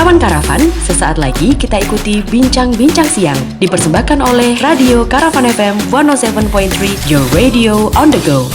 Kawan Karavan, sesaat lagi kita ikuti Bincang-Bincang Siang dipersembahkan oleh Radio Karavan FM 107.3, your radio on the go.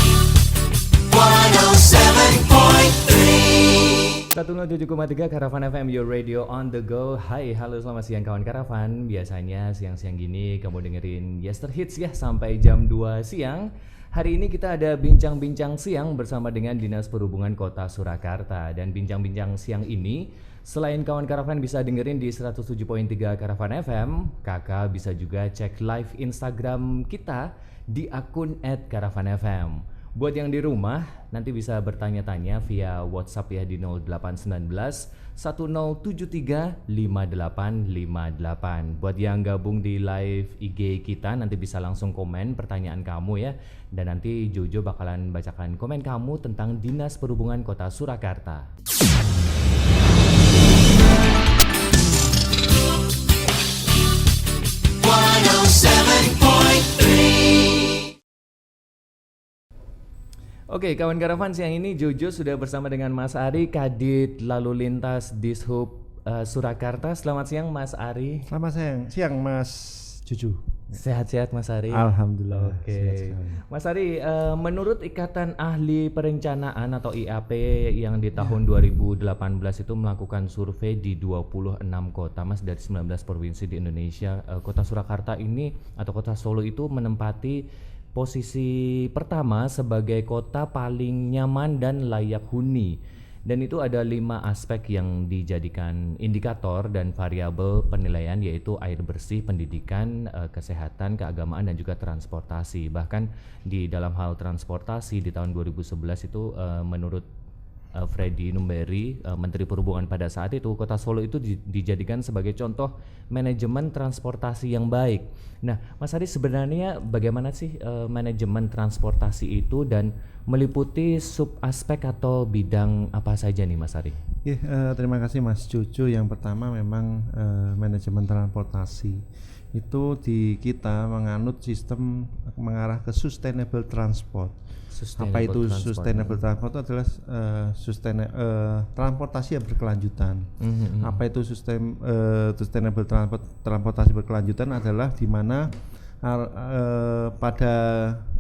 107,3 Karavan FM, your radio on the go. Hai, halo, selamat siang kawan Karavan. Biasanya siang-siang gini kamu dengerin Yester Hits ya sampai jam 2 siang. Hari ini kita ada bincang-bincang siang bersama dengan Dinas Perhubungan Kota Surakarta. Dan bincang-bincang siang ini selain kawan Karavan bisa dengerin di 107.3 Karavan FM, kakak bisa juga cek live Instagram kita di akun @karavanfm. Buat yang di rumah, nanti bisa bertanya-tanya via WhatsApp ya di 0819 1073 5858. Buat yang gabung di live IG kita, nanti bisa langsung komen pertanyaan kamu ya. Dan nanti Jojo bakalan bacakan komen kamu tentang Dinas Perhubungan Kota Surakarta. Oke, kawan Karavan, siang ini Jojo sudah bersama dengan Mas Ari, Kadit Lalu Lintas Dishub Surakarta. Selamat siang Mas Ari. Selamat siang Mas Jojo. Sehat-sehat Mas Ari? Alhamdulillah. Oke. Mas Ari, menurut Ikatan Ahli Perencanaan atau IAP yang di tahun 2018 itu melakukan survei di 26 kota Mas dari 19 provinsi di Indonesia, Kota Surakarta ini atau Kota Solo itu menempati posisi pertama sebagai kota paling nyaman dan layak huni. Dan itu ada 5 aspek yang dijadikan indikator dan variabel penilaian, yaitu air bersih, pendidikan, kesehatan, keagamaan, dan juga transportasi. Bahkan di dalam hal transportasi di tahun 2011 itu menurut Freddy Numberi, Menteri Perhubungan pada saat itu, Kota Solo itu dijadikan sebagai contoh manajemen transportasi yang baik. Nah, Mas Ari, sebenarnya bagaimana sih manajemen transportasi itu dan meliputi sub aspek atau bidang apa saja nih Mas Ari? Terima kasih Mas Jojo. Yang pertama memang manajemen transportasi itu di kita menganut sistem mengarah ke sustainable transport. Apa itu sustainable transport? Itu adalah transportasi yang berkelanjutan. Apa itu sustainable transportasi berkelanjutan adalah di mana pada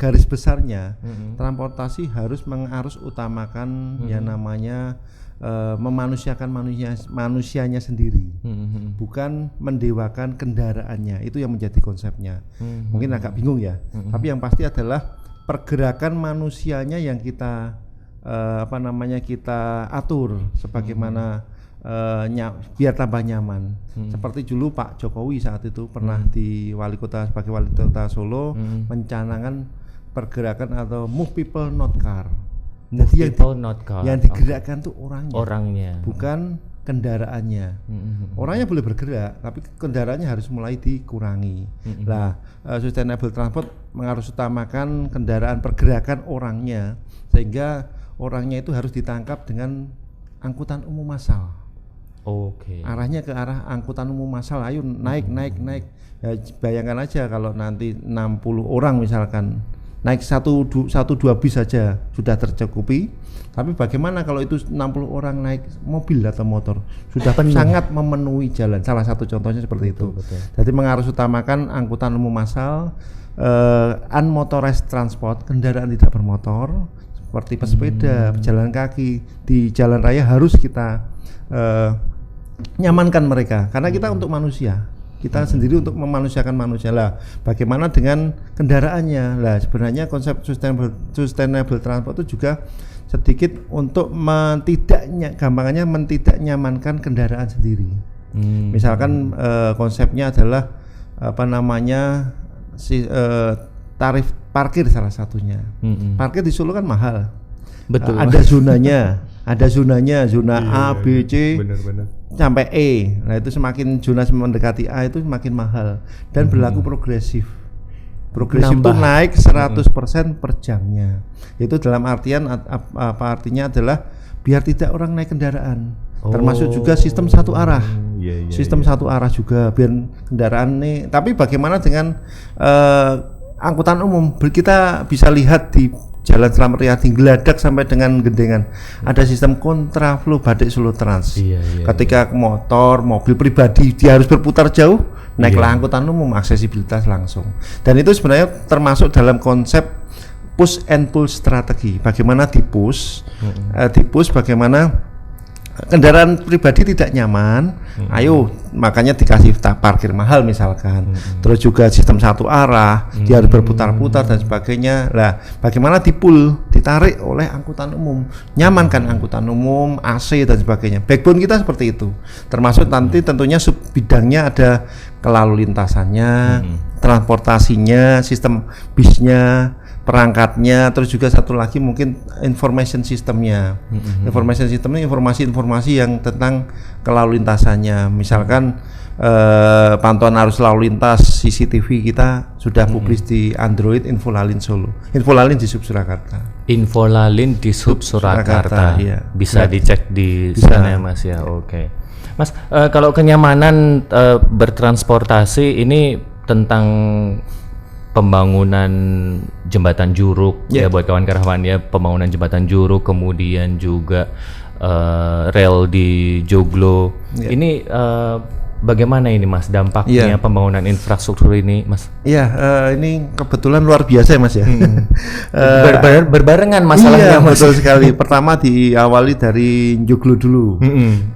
garis besarnya transportasi harus utamakan yang namanya memanusiakan manusianya sendiri, bukan mendewakan kendaraannya. Itu yang menjadi konsepnya. Mungkin agak bingung ya, tapi yang pasti adalah pergerakan manusianya yang kita kita atur sebagaimana biar tambah nyaman. Seperti dulu Pak Jokowi saat itu pernah di sebagai wali kota Solo mencanangkan pergerakan atau move people not car. Jadi yang digerakkan tuh orangnya, bukan kendaraannya. Orangnya boleh bergerak, tapi kendaraannya harus mulai dikurangi. Sustainable transport harus utamakan kendaraan, pergerakan orangnya, sehingga orangnya itu harus ditangkap dengan angkutan umum massal. Arahnya ke arah angkutan umum massal. Ayo naik. Ya, bayangkan aja kalau nanti 60 orang misalkan naik satu dua bis saja sudah tercukupi, tapi bagaimana kalau itu 60 orang naik mobil atau motor, sudah sangat memenuhi jalan. Salah satu contohnya seperti itu. Betul. Jadi harus utamakan angkutan umum massal, unmotorized transport, kendaraan tidak bermotor seperti pesepeda, pejalan kaki di jalan raya harus kita nyamankan mereka, karena kita untuk manusia. Kita sendiri untuk memanusiakan manusia lah. Bagaimana dengan kendaraannya? Lah sebenarnya konsep sustainable transport itu juga sedikit untuk tidak nyamankan kendaraan sendiri. Misalkan konsepnya adalah tarif parkir salah satunya. Parkir di Solo kan mahal. Betul. Ada zonanya, zona A, B, C, bener. Sampai E. Nah itu semakin zona mendekati A itu semakin mahal dan berlaku progresif. Progresif itu naik 100% per jamnya. Itu dalam artian apa artinya adalah biar tidak orang naik kendaraan. Termasuk juga sistem satu arah. Sistem satu arah juga biar kendaraan nih. Tapi bagaimana dengan angkutan umum? Kita bisa lihat di Jalan Slamet Riyadi Geladak sampai dengan Gendengan ada sistem kontraflow Batik Solo Trans. Ketika motor, mobil pribadi dia harus berputar jauh, naiklah angkutan umum, aksesibilitas langsung. Dan itu sebenarnya termasuk dalam konsep push and pull strategi. Bagaimana di push bagaimana kendaraan pribadi tidak nyaman, ayo makanya dikasih parkir mahal misalkan, terus juga sistem satu arah, dia harus berputar-putar dan sebagainya. Lah, bagaimana ditarik oleh angkutan umum, nyaman kan angkutan umum, AC dan sebagainya. Backbone kita seperti itu, termasuk nanti tentunya sub bidangnya ada kelalu lintasannya, transportasinya, sistem bisnya, perangkatnya, terus juga satu lagi mungkin information systemnya. Information systemnya informasi-informasi yang tentang kelalu lintasannya. Misalkan pantauan arus lalu lintas CCTV kita sudah publis di Android Infolalin Solo. Infolalin di Sub Surakarta. Infolalin di Sub Surakarta. Iya. Bisa dicek di sana ya Mas ya. Oke. Mas, kalau kenyamanan bertransportasi ini tentang pembangunan jembatan Juruk ya buat kawan karavan ya, pembangunan jembatan Juruk, kemudian juga rel di Joglo. Ini bagaimana ini Mas dampaknya pembangunan infrastruktur ini Mas? Ini kebetulan luar biasa ya Mas ya. Berbarengan masalahnya Mas. Betul sekali. Pertama diawali dari Joglo dulu.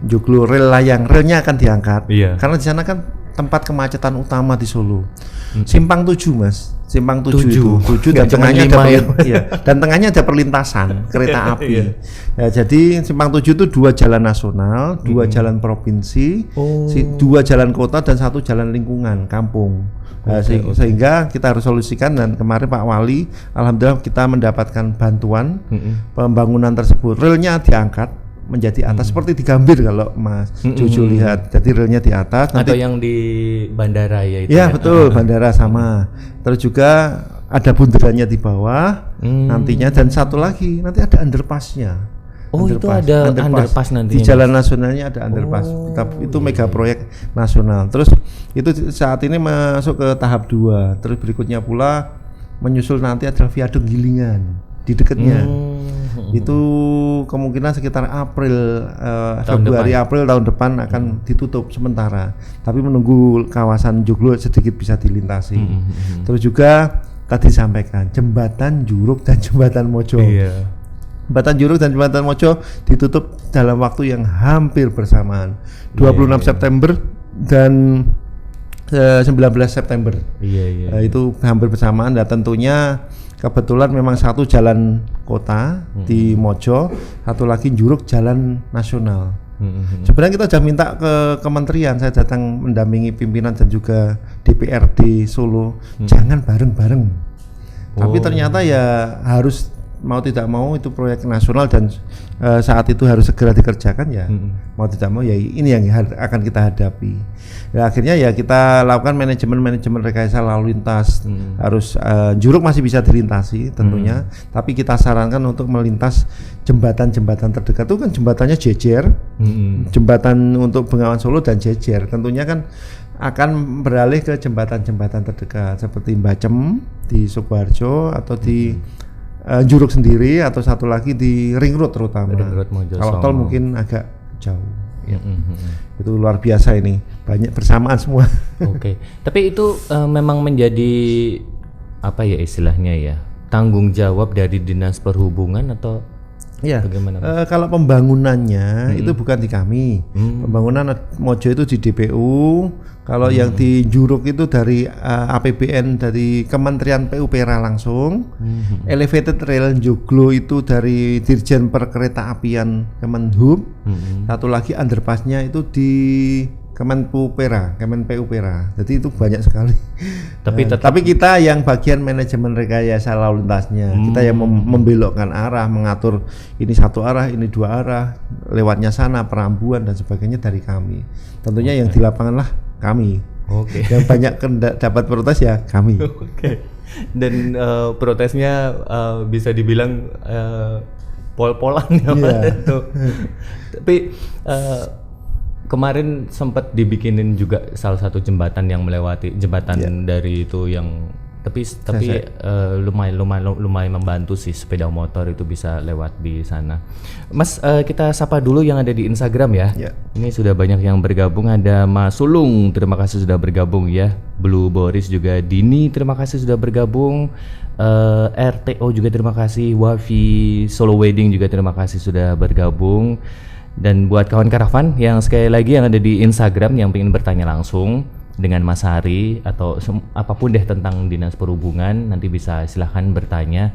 Joglo relnya akan diangkat. Karena di sana kan tempat kemacetan utama di Solo. Simpang 7 Mas, Simpang 7 itu 7 dan tengahnya ada dan tengahnya ada perlintasan kereta api. Jadi Simpang 7 itu 2 jalan nasional, 2 jalan provinsi, 2 jalan kota dan 1 jalan lingkungan kampung. Sehingga kita harus solusikan, dan kemarin Pak Wali alhamdulillah kita mendapatkan bantuan pembangunan tersebut. Relnya diangkat menjadi atas seperti di Gambir kalau Mas Jojo lihat. Jadi relnya di atas. Atau yang di bandara ya itu. Ya betul, bandara sama. Terus juga ada bundarannya di bawah nantinya, dan satu lagi nanti ada underpassnya. Itu ada underpass nanti. Di jalan nasionalnya ada underpass. Itu mega proyek nasional. Terus itu saat ini masuk ke tahap 2. Terus berikutnya pula menyusul nanti adalah viaduk Gilingan di dekatnya. Itu kemungkinan sekitar Februari April tahun depan akan ditutup sementara, tapi menunggu kawasan Joglo sedikit bisa dilintasi. Terus juga tadi sampaikan jembatan Juruk dan jembatan Mojo. Jembatan Juruk dan jembatan Mojo ditutup dalam waktu yang hampir bersamaan, 26 September dan 19 September. Itu hampir bersamaan, dan tentunya kebetulan memang satu jalan kota di Mojo, satu lagi Juruk jalan nasional. Sebenarnya kita sudah minta ke kementerian, saya datang mendampingi pimpinan dan juga DPRD Solo, jangan bareng-bareng. Tapi ternyata ya harus mau tidak mau itu proyek nasional, dan saat itu harus segera dikerjakan ya. Mau tidak mau ya ini yang akan kita hadapi. Ya, akhirnya ya kita lakukan manajemen rekayasa lalu lintas. Harus Juruk masih bisa dilintasi tentunya, tapi kita sarankan untuk melintas jembatan-jembatan terdekat. Itu kan jembatannya jejer, jembatan untuk Bengawan Solo dan jejer. Tentunya kan akan beralih ke jembatan-jembatan terdekat seperti Mbacem di Sukoharjo, atau di Juruk sendiri, atau satu lagi di Ring Road terutama. Kalau tol mungkin agak jauh. Itu luar biasa ini, banyak bersamaan semua. Tapi itu memang menjadi apa ya istilahnya ya, tanggung jawab dari Dinas Perhubungan atau bagaimana? Kalau pembangunannya itu bukan di kami. Pembangunan Mojo itu di DPU. Kalau yang di Juruk itu dari APBN dari Kementerian PUPR langsung. Elevated Rail Joglo itu dari Dirjen Perkeretaapian Kemenhub. Satu lagi underpassnya itu di Kemen PUPR. Jadi itu banyak sekali. Tapi kita yang bagian manajemen rekayasa lalu lintasnya, kita yang membelokkan arah, mengatur ini satu arah, ini dua arah, lewatnya sana, perambuan dan sebagainya dari kami. Tentunya yang di lapangan lah kami. Yang banyak dapat protes ya kami. Dan protesnya bisa dibilang pol-polan ya itu. Tapi kemarin sempat dibikinin juga salah satu jembatan yang melewati jembatan dari itu yang Tapi lumayan membantu sih, sepeda motor itu bisa lewat di sana. Mas, kita sapa dulu yang ada di Instagram ya. Ini sudah banyak yang bergabung. Ada Mas Sulung, terima kasih sudah bergabung ya. Blue Boris juga, Dini terima kasih sudah bergabung. RTO juga terima kasih. Wafi Solo Wedding juga terima kasih sudah bergabung. Dan buat kawan karavan yang sekali lagi yang ada di Instagram yang ingin bertanya langsung dengan Mas Hari atau apapun deh tentang Dinas Perhubungan, nanti bisa silahkan bertanya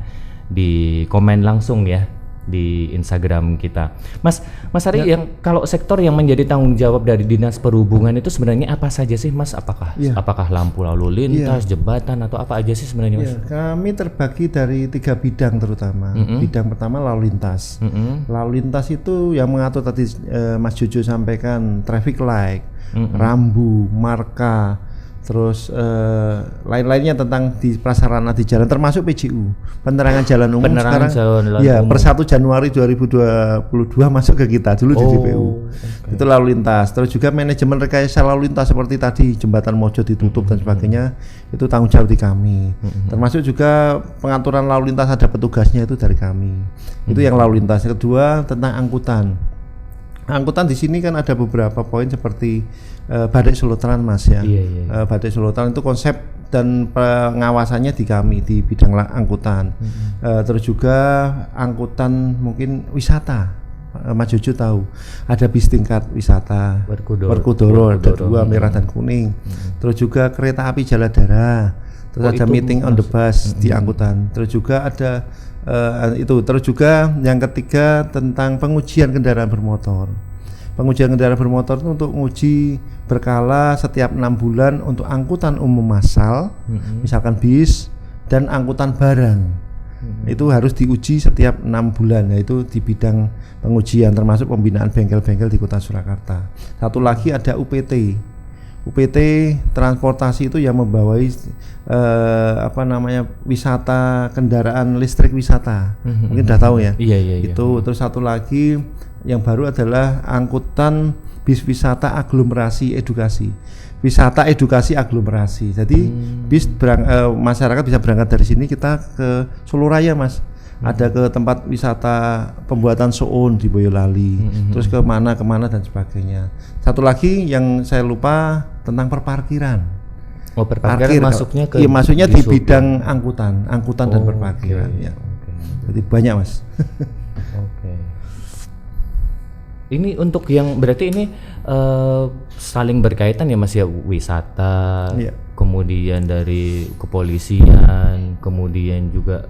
di komen langsung ya di Instagram kita. Mas Hari, yang kalau sektor yang menjadi tanggung jawab dari Dinas Perhubungan itu sebenarnya apa saja sih Mas? Apakah lampu lalu lintas, jembatan, atau apa aja sih sebenarnya Mas? Kami terbagi dari 3 bidang terutama. Bidang pertama lalu lintas. Lalu lintas itu yang mengatur tadi Mas Jojo sampaikan, traffic light, rambu, marka, terus lain-lainnya tentang di prasarana di jalan, termasuk PJU, penerangan jalan umum. Sekarang per 1 Januari 2022 masuk ke kita, dulu di DPU. Itu lalu lintas. Terus juga manajemen rekayasa lalu lintas seperti tadi jembatan Mojo ditutup dan sebagainya, itu tanggung jawab di kami. Termasuk juga pengaturan lalu lintas, ada petugasnya, itu dari kami. Itu yang lalu lintas. Yang kedua tentang angkutan. Angkutan di sini kan ada beberapa poin seperti Badai Solotelan Mas ya. Badai Solotelan itu konsep dan pengawasannya di kami di bidang angkutan. Terus juga angkutan mungkin wisata. Mas Jojo tahu ada bis tingkat wisata Werkudara, ada 2 merah dan kuning. Terus juga kereta api Jaladara. Terus ada meeting on the bus di angkutan. Terus juga ada terus juga yang ketiga tentang pengujian kendaraan bermotor. Pengujian kendaraan bermotor itu untuk uji berkala setiap 6 bulan untuk angkutan umum massal, misalkan bis dan angkutan barang. Itu harus diuji setiap 6 bulan, yaitu di bidang pengujian, termasuk pembinaan bengkel-bengkel di Kota Surakarta. Satu lagi ada UPT transportasi itu yang membawai wisata kendaraan listrik wisata. Mungkin udah tahu ya. Itu terus satu lagi yang baru adalah angkutan bis wisata aglomerasi edukasi. Wisata edukasi aglomerasi. Jadi bis masyarakat bisa berangkat dari sini kita ke Solo Raya Mas. Ada ke tempat wisata pembuatan soun di Boyolali, terus kemana dan sebagainya. Satu lagi yang saya lupa tentang perparkiran. Parkir masuknya ke masuknya di bidang angkutan dan perparkiran. Jadi banyak Mas. Ini untuk yang berarti ini saling berkaitan ya Mas ya, wisata, kemudian dari kepolisian, kemudian juga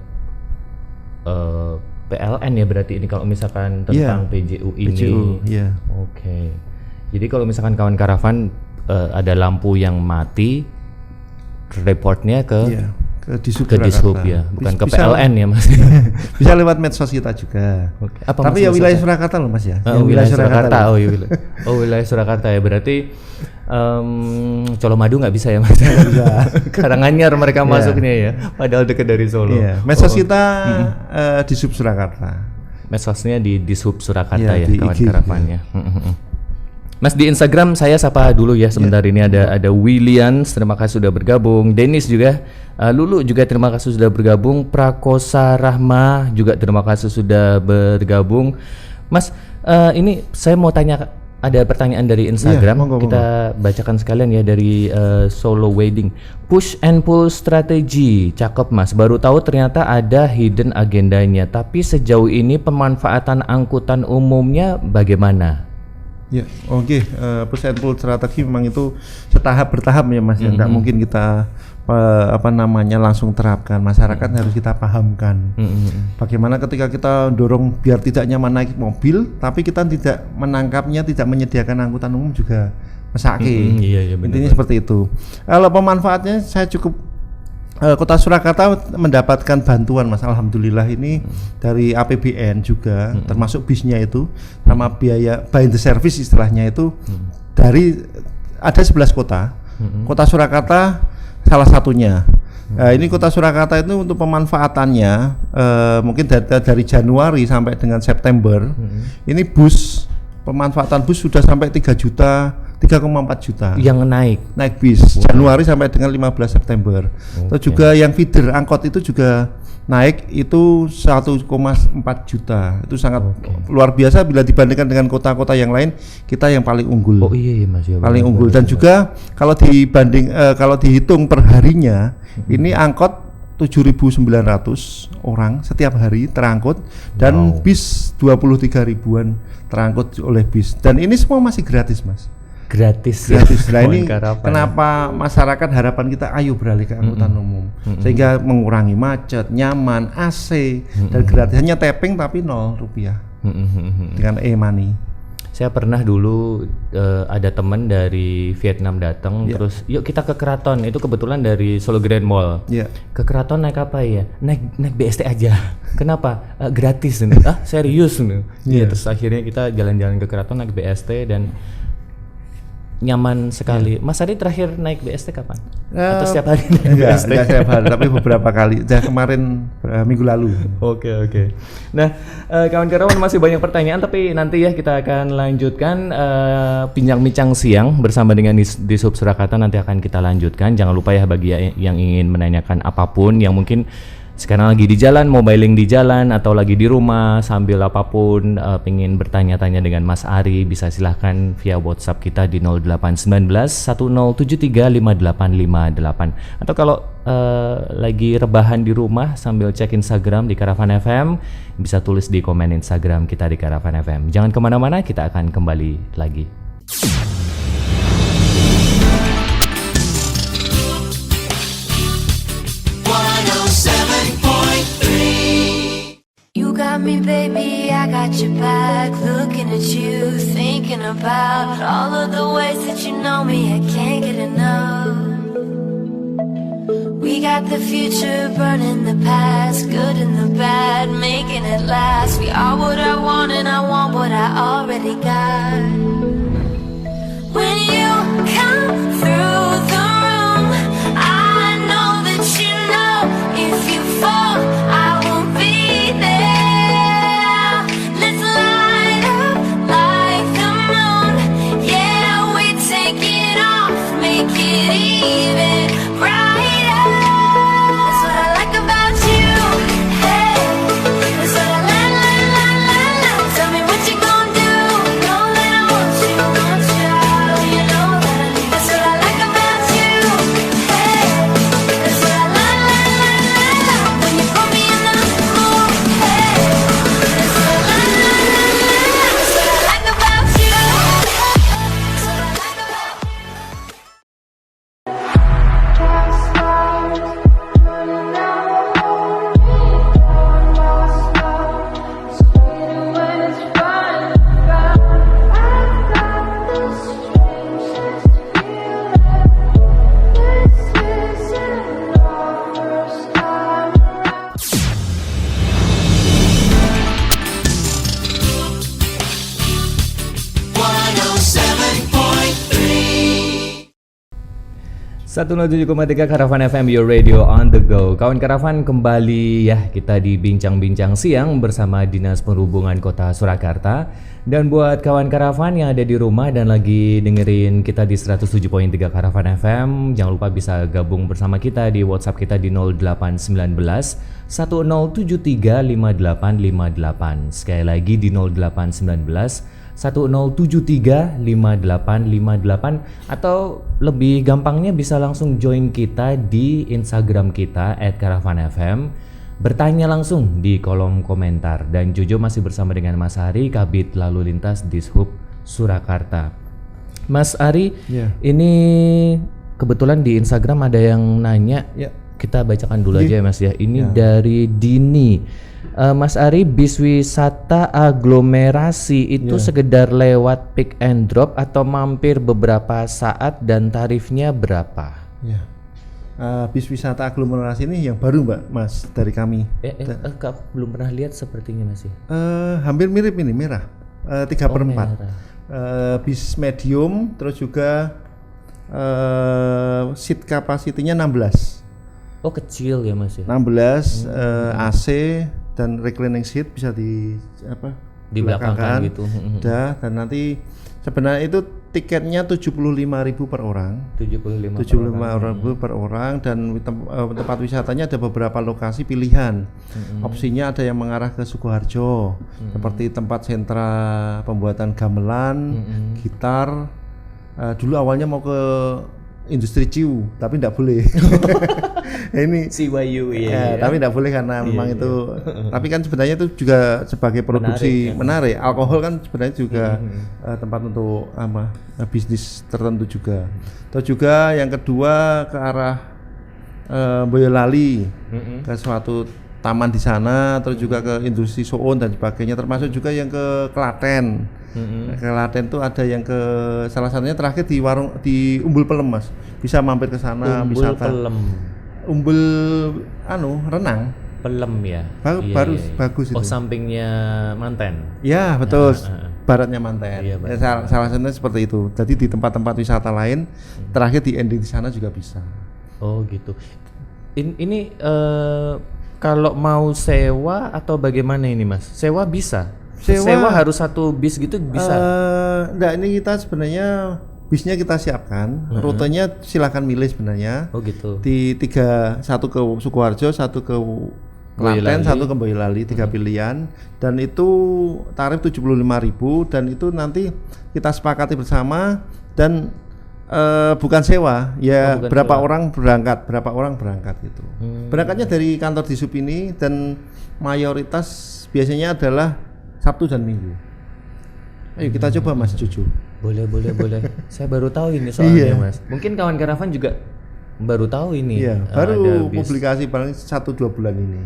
PLN ya berarti ini kalau misalkan tentang PJU ini. Jadi kalau misalkan kawan karavan ada lampu yang mati, reportnya ke Dishub ya, bukan ke PLN ya Mas. Bisa lewat medsos kita juga. Tapi ya wilayah Surakarta loh Mas ya. Wilayah Surakarta. Wilayah Surakarta ya, berarti Colomadu nggak bisa ya Mas. Bisa. Karanganyar mereka masuknya ya, padahal dekat dari Solo. Medsos kita Dishub Surakarta. Medsosnya di Dishub Surakarta ya kawan karavannya. Mas, di Instagram saya sapa dulu ya sebentar. Ini ada Williams, terima kasih sudah bergabung. Dennis juga, Lulu juga terima kasih sudah bergabung. Prakosa Rahma juga terima kasih sudah bergabung. Mas, ini saya mau tanya, ada pertanyaan dari Instagram. Kita bacakan sekalian ya dari Solo Wedding. Push and pull strategi, cakep Mas. Baru tahu ternyata ada hidden agendanya. Tapi sejauh ini pemanfaatan angkutan umumnya bagaimana? Push and pull strategi memang itu bertahap ya Mas. Nggak mungkin kita langsung terapkan. Masyarakat harus kita pahamkan. Bagaimana ketika kita dorong biar tidak nyaman naik mobil, tapi kita tidak menangkapnya, tidak menyediakan angkutan umum juga mesake. Intinya seperti itu. Kalau pemanfaatnya saya cukup Kota Surakarta mendapatkan bantuan Mas, alhamdulillah ini dari APBN juga, termasuk bisnya itu sama biaya by the service istilahnya itu dari ada 11 kota. Kota Surakarta salah satunya. Ini Kota Surakarta itu untuk pemanfaatannya mungkin dari Januari sampai dengan September ini pemanfaatan bus sudah sampai 3 juta 3,4 juta. Yang naik Bis Januari sampai dengan 15 September. Terus juga yang feeder angkot itu juga naik itu 1,4 juta. Itu sangat luar biasa bila dibandingkan dengan kota-kota yang lain, kita yang paling unggul. Oh iya Mas ya. Paling unggul. Dan juga kalau kalau dihitung per harinya, ini angkot 7.900 orang setiap hari terangkut dan bis 23 ribuan terangkut oleh bis. Dan ini semua masih gratis, Mas. Gratis. Nah ini kenapa masyarakat harapan kita ayo beralih ke angkutan umum sehingga mengurangi macet, nyaman, AC dan gratis. Hanya tapping tapi 0 rupiah dengan e-money. Saya pernah dulu ada teman dari Vietnam datang, terus yuk kita ke Keraton. Itu kebetulan dari Solo Grand Mall. Ke Keraton naik apa ya? Naik BST aja. Kenapa? Gratis nih. Serius nih. Terus akhirnya kita jalan-jalan ke Keraton naik BST dan nyaman sekali. Mas Adi terakhir naik BST kapan? Atau setiap hari naik BST? Enggak setiap hari, tapi beberapa kali. Kemarin minggu lalu. Oke. Nah, kawan-kawan masih banyak pertanyaan, tapi nanti ya kita akan lanjutkan bincang-bincang siang bersama dengan Dishub Surakarta. Nanti akan kita lanjutkan. Jangan lupa ya bagi yang ingin menanyakan apapun yang mungkin sekarang lagi di jalan, mobiling di jalan, atau lagi di rumah sambil apapun pengen bertanya-tanya dengan Mas Ari, bisa silahkan via WhatsApp kita di 0819 1073 5858. Atau kalau lagi rebahan di rumah sambil cek Instagram di Karavan FM, bisa tulis di komen Instagram kita di Karavan FM. Jangan kemana-mana, kita akan kembali lagi. You got me, baby, I got your back. Looking at you, thinking about all of the ways that you know me. I can't get enough. We got the future burning the past, good and the bad, making it last. We are what I want and I want what I already got. When you come through the room, I know that you know if you fall, I won't be there. Let's light up like the moon. Yeah, we take it off, make it even brighter. That's what I like about you. Hey, that's what I like. Tell me what you gonna do. Know that I want you. You know that I need. That's what I like about you. Hey, that's what I like. When you put me in the mood. Hey, that's what I like. That's what I like about you. That's what I like about you. Satu 107,3 Karavan FM, your radio on the go. Kawan Karavan, kembali ya kita di bincang-bincang siang bersama Dinas Perhubungan Kota Surakarta. Dan buat kawan Karavan yang ada di rumah dan lagi dengerin kita di 107.3 Karavan FM, jangan lupa bisa gabung bersama kita di WhatsApp kita di 0819 1073 5858. Sekali lagi di 0819 1073 5858, atau lebih gampangnya bisa langsung join kita di Instagram kita @karavanfm, bertanya langsung di kolom komentar. Dan Jojo masih bersama dengan Mas Ari, Kabid Lalu Lintas Dishub Surakarta. Mas Ari, ini kebetulan di Instagram ada yang nanya, kita bacakan dulu aja ya Mas ya. Ini dari Dini. Mas Ari, bis wisata aglomerasi itu sekedar lewat pick and drop atau mampir beberapa saat dan tarifnya berapa? Bis wisata aglomerasi ini yang baru Mbak Mas dari kami. Belum pernah lihat sepertinya Mas ya? Hampir mirip ini, merah, 3/4. Bis medium, terus juga seat capacity-nya 16. Oh kecil ya Mas ya? 16, AC dan reclining seat bisa di belakangkan gitu. Dan nanti sebenarnya itu tiketnya 75.000 per orang. 75 75.000 per orang dan tempat wisatanya ada beberapa lokasi pilihan. Opsinya ada yang mengarah ke Sukoharjo, seperti tempat sentra pembuatan gamelan, gitar. Dulu awalnya mau ke industri ciu, tapi tidak boleh. Ini CYU ya. tapi tidak boleh karena memang itu. Tapi kan sebenarnya itu juga sebagai produksi menarik. Alkohol kan sebenarnya juga tempat untuk bisnis tertentu juga. Terus juga yang kedua ke arah Boyolali, ke suatu taman di sana, terus juga ke industri soun dan sebagainya. Termasuk juga yang ke Klaten. Klaten tuh ada yang ke salah satunya terakhir di warung di Umbul Pelem Mas, bisa mampir ke sana. Umbul wisata Pelem. Umbul renang Pelem ya. Bagus itu. Oh sampingnya Manten. Ya betul. Baratnya Manten. Iya, Salah satunya seperti itu. Jadi di tempat-tempat wisata lain terakhir di ending di sana juga bisa. Oh gitu. Ini kalau mau sewa atau bagaimana ini Mas? Sewa bisa? Sewa harus satu bis gitu bisa? Enggak, ini kita sebenarnya bisnya kita siapkan, rutenya silakan milih sebenarnya. Oh gitu. Di satu ke Sukoharjo, satu ke Klaten, satu ke Boyolali, 3 pilihan, dan itu tarif 75.000 dan itu nanti kita sepakati bersama dan bukan sewa ya, berapa orang berangkat gitu. Berangkatnya dari kantor Disub ini dan mayoritas biasanya adalah Sabtu dan Minggu. Ayo kita coba Mas Cucu. Boleh. Saya baru tahu ini soalnya Mas. Mungkin kawan karavan juga baru tahu ini. Iya, baru publikasi paling 1-2 bulan ini.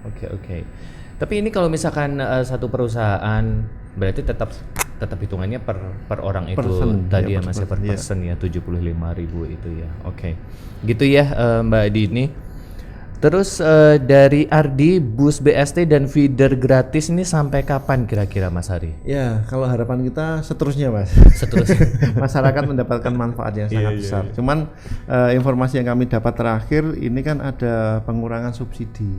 Oke. Tapi ini kalau misalkan satu perusahaan berarti tetap hitungannya per orang itu person, tadi ya, Mas per person, person ya 75.000 itu ya. Oke. Gitu ya Mbak Dini. Terus dari Ardi, bus BST dan feeder gratis ini sampai kapan kira-kira Mas Hari? Ya, kalau harapan kita seterusnya Mas. Masyarakat mendapatkan manfaat yang sangat besar. Cuman informasi yang kami dapat terakhir ini kan ada pengurangan subsidi.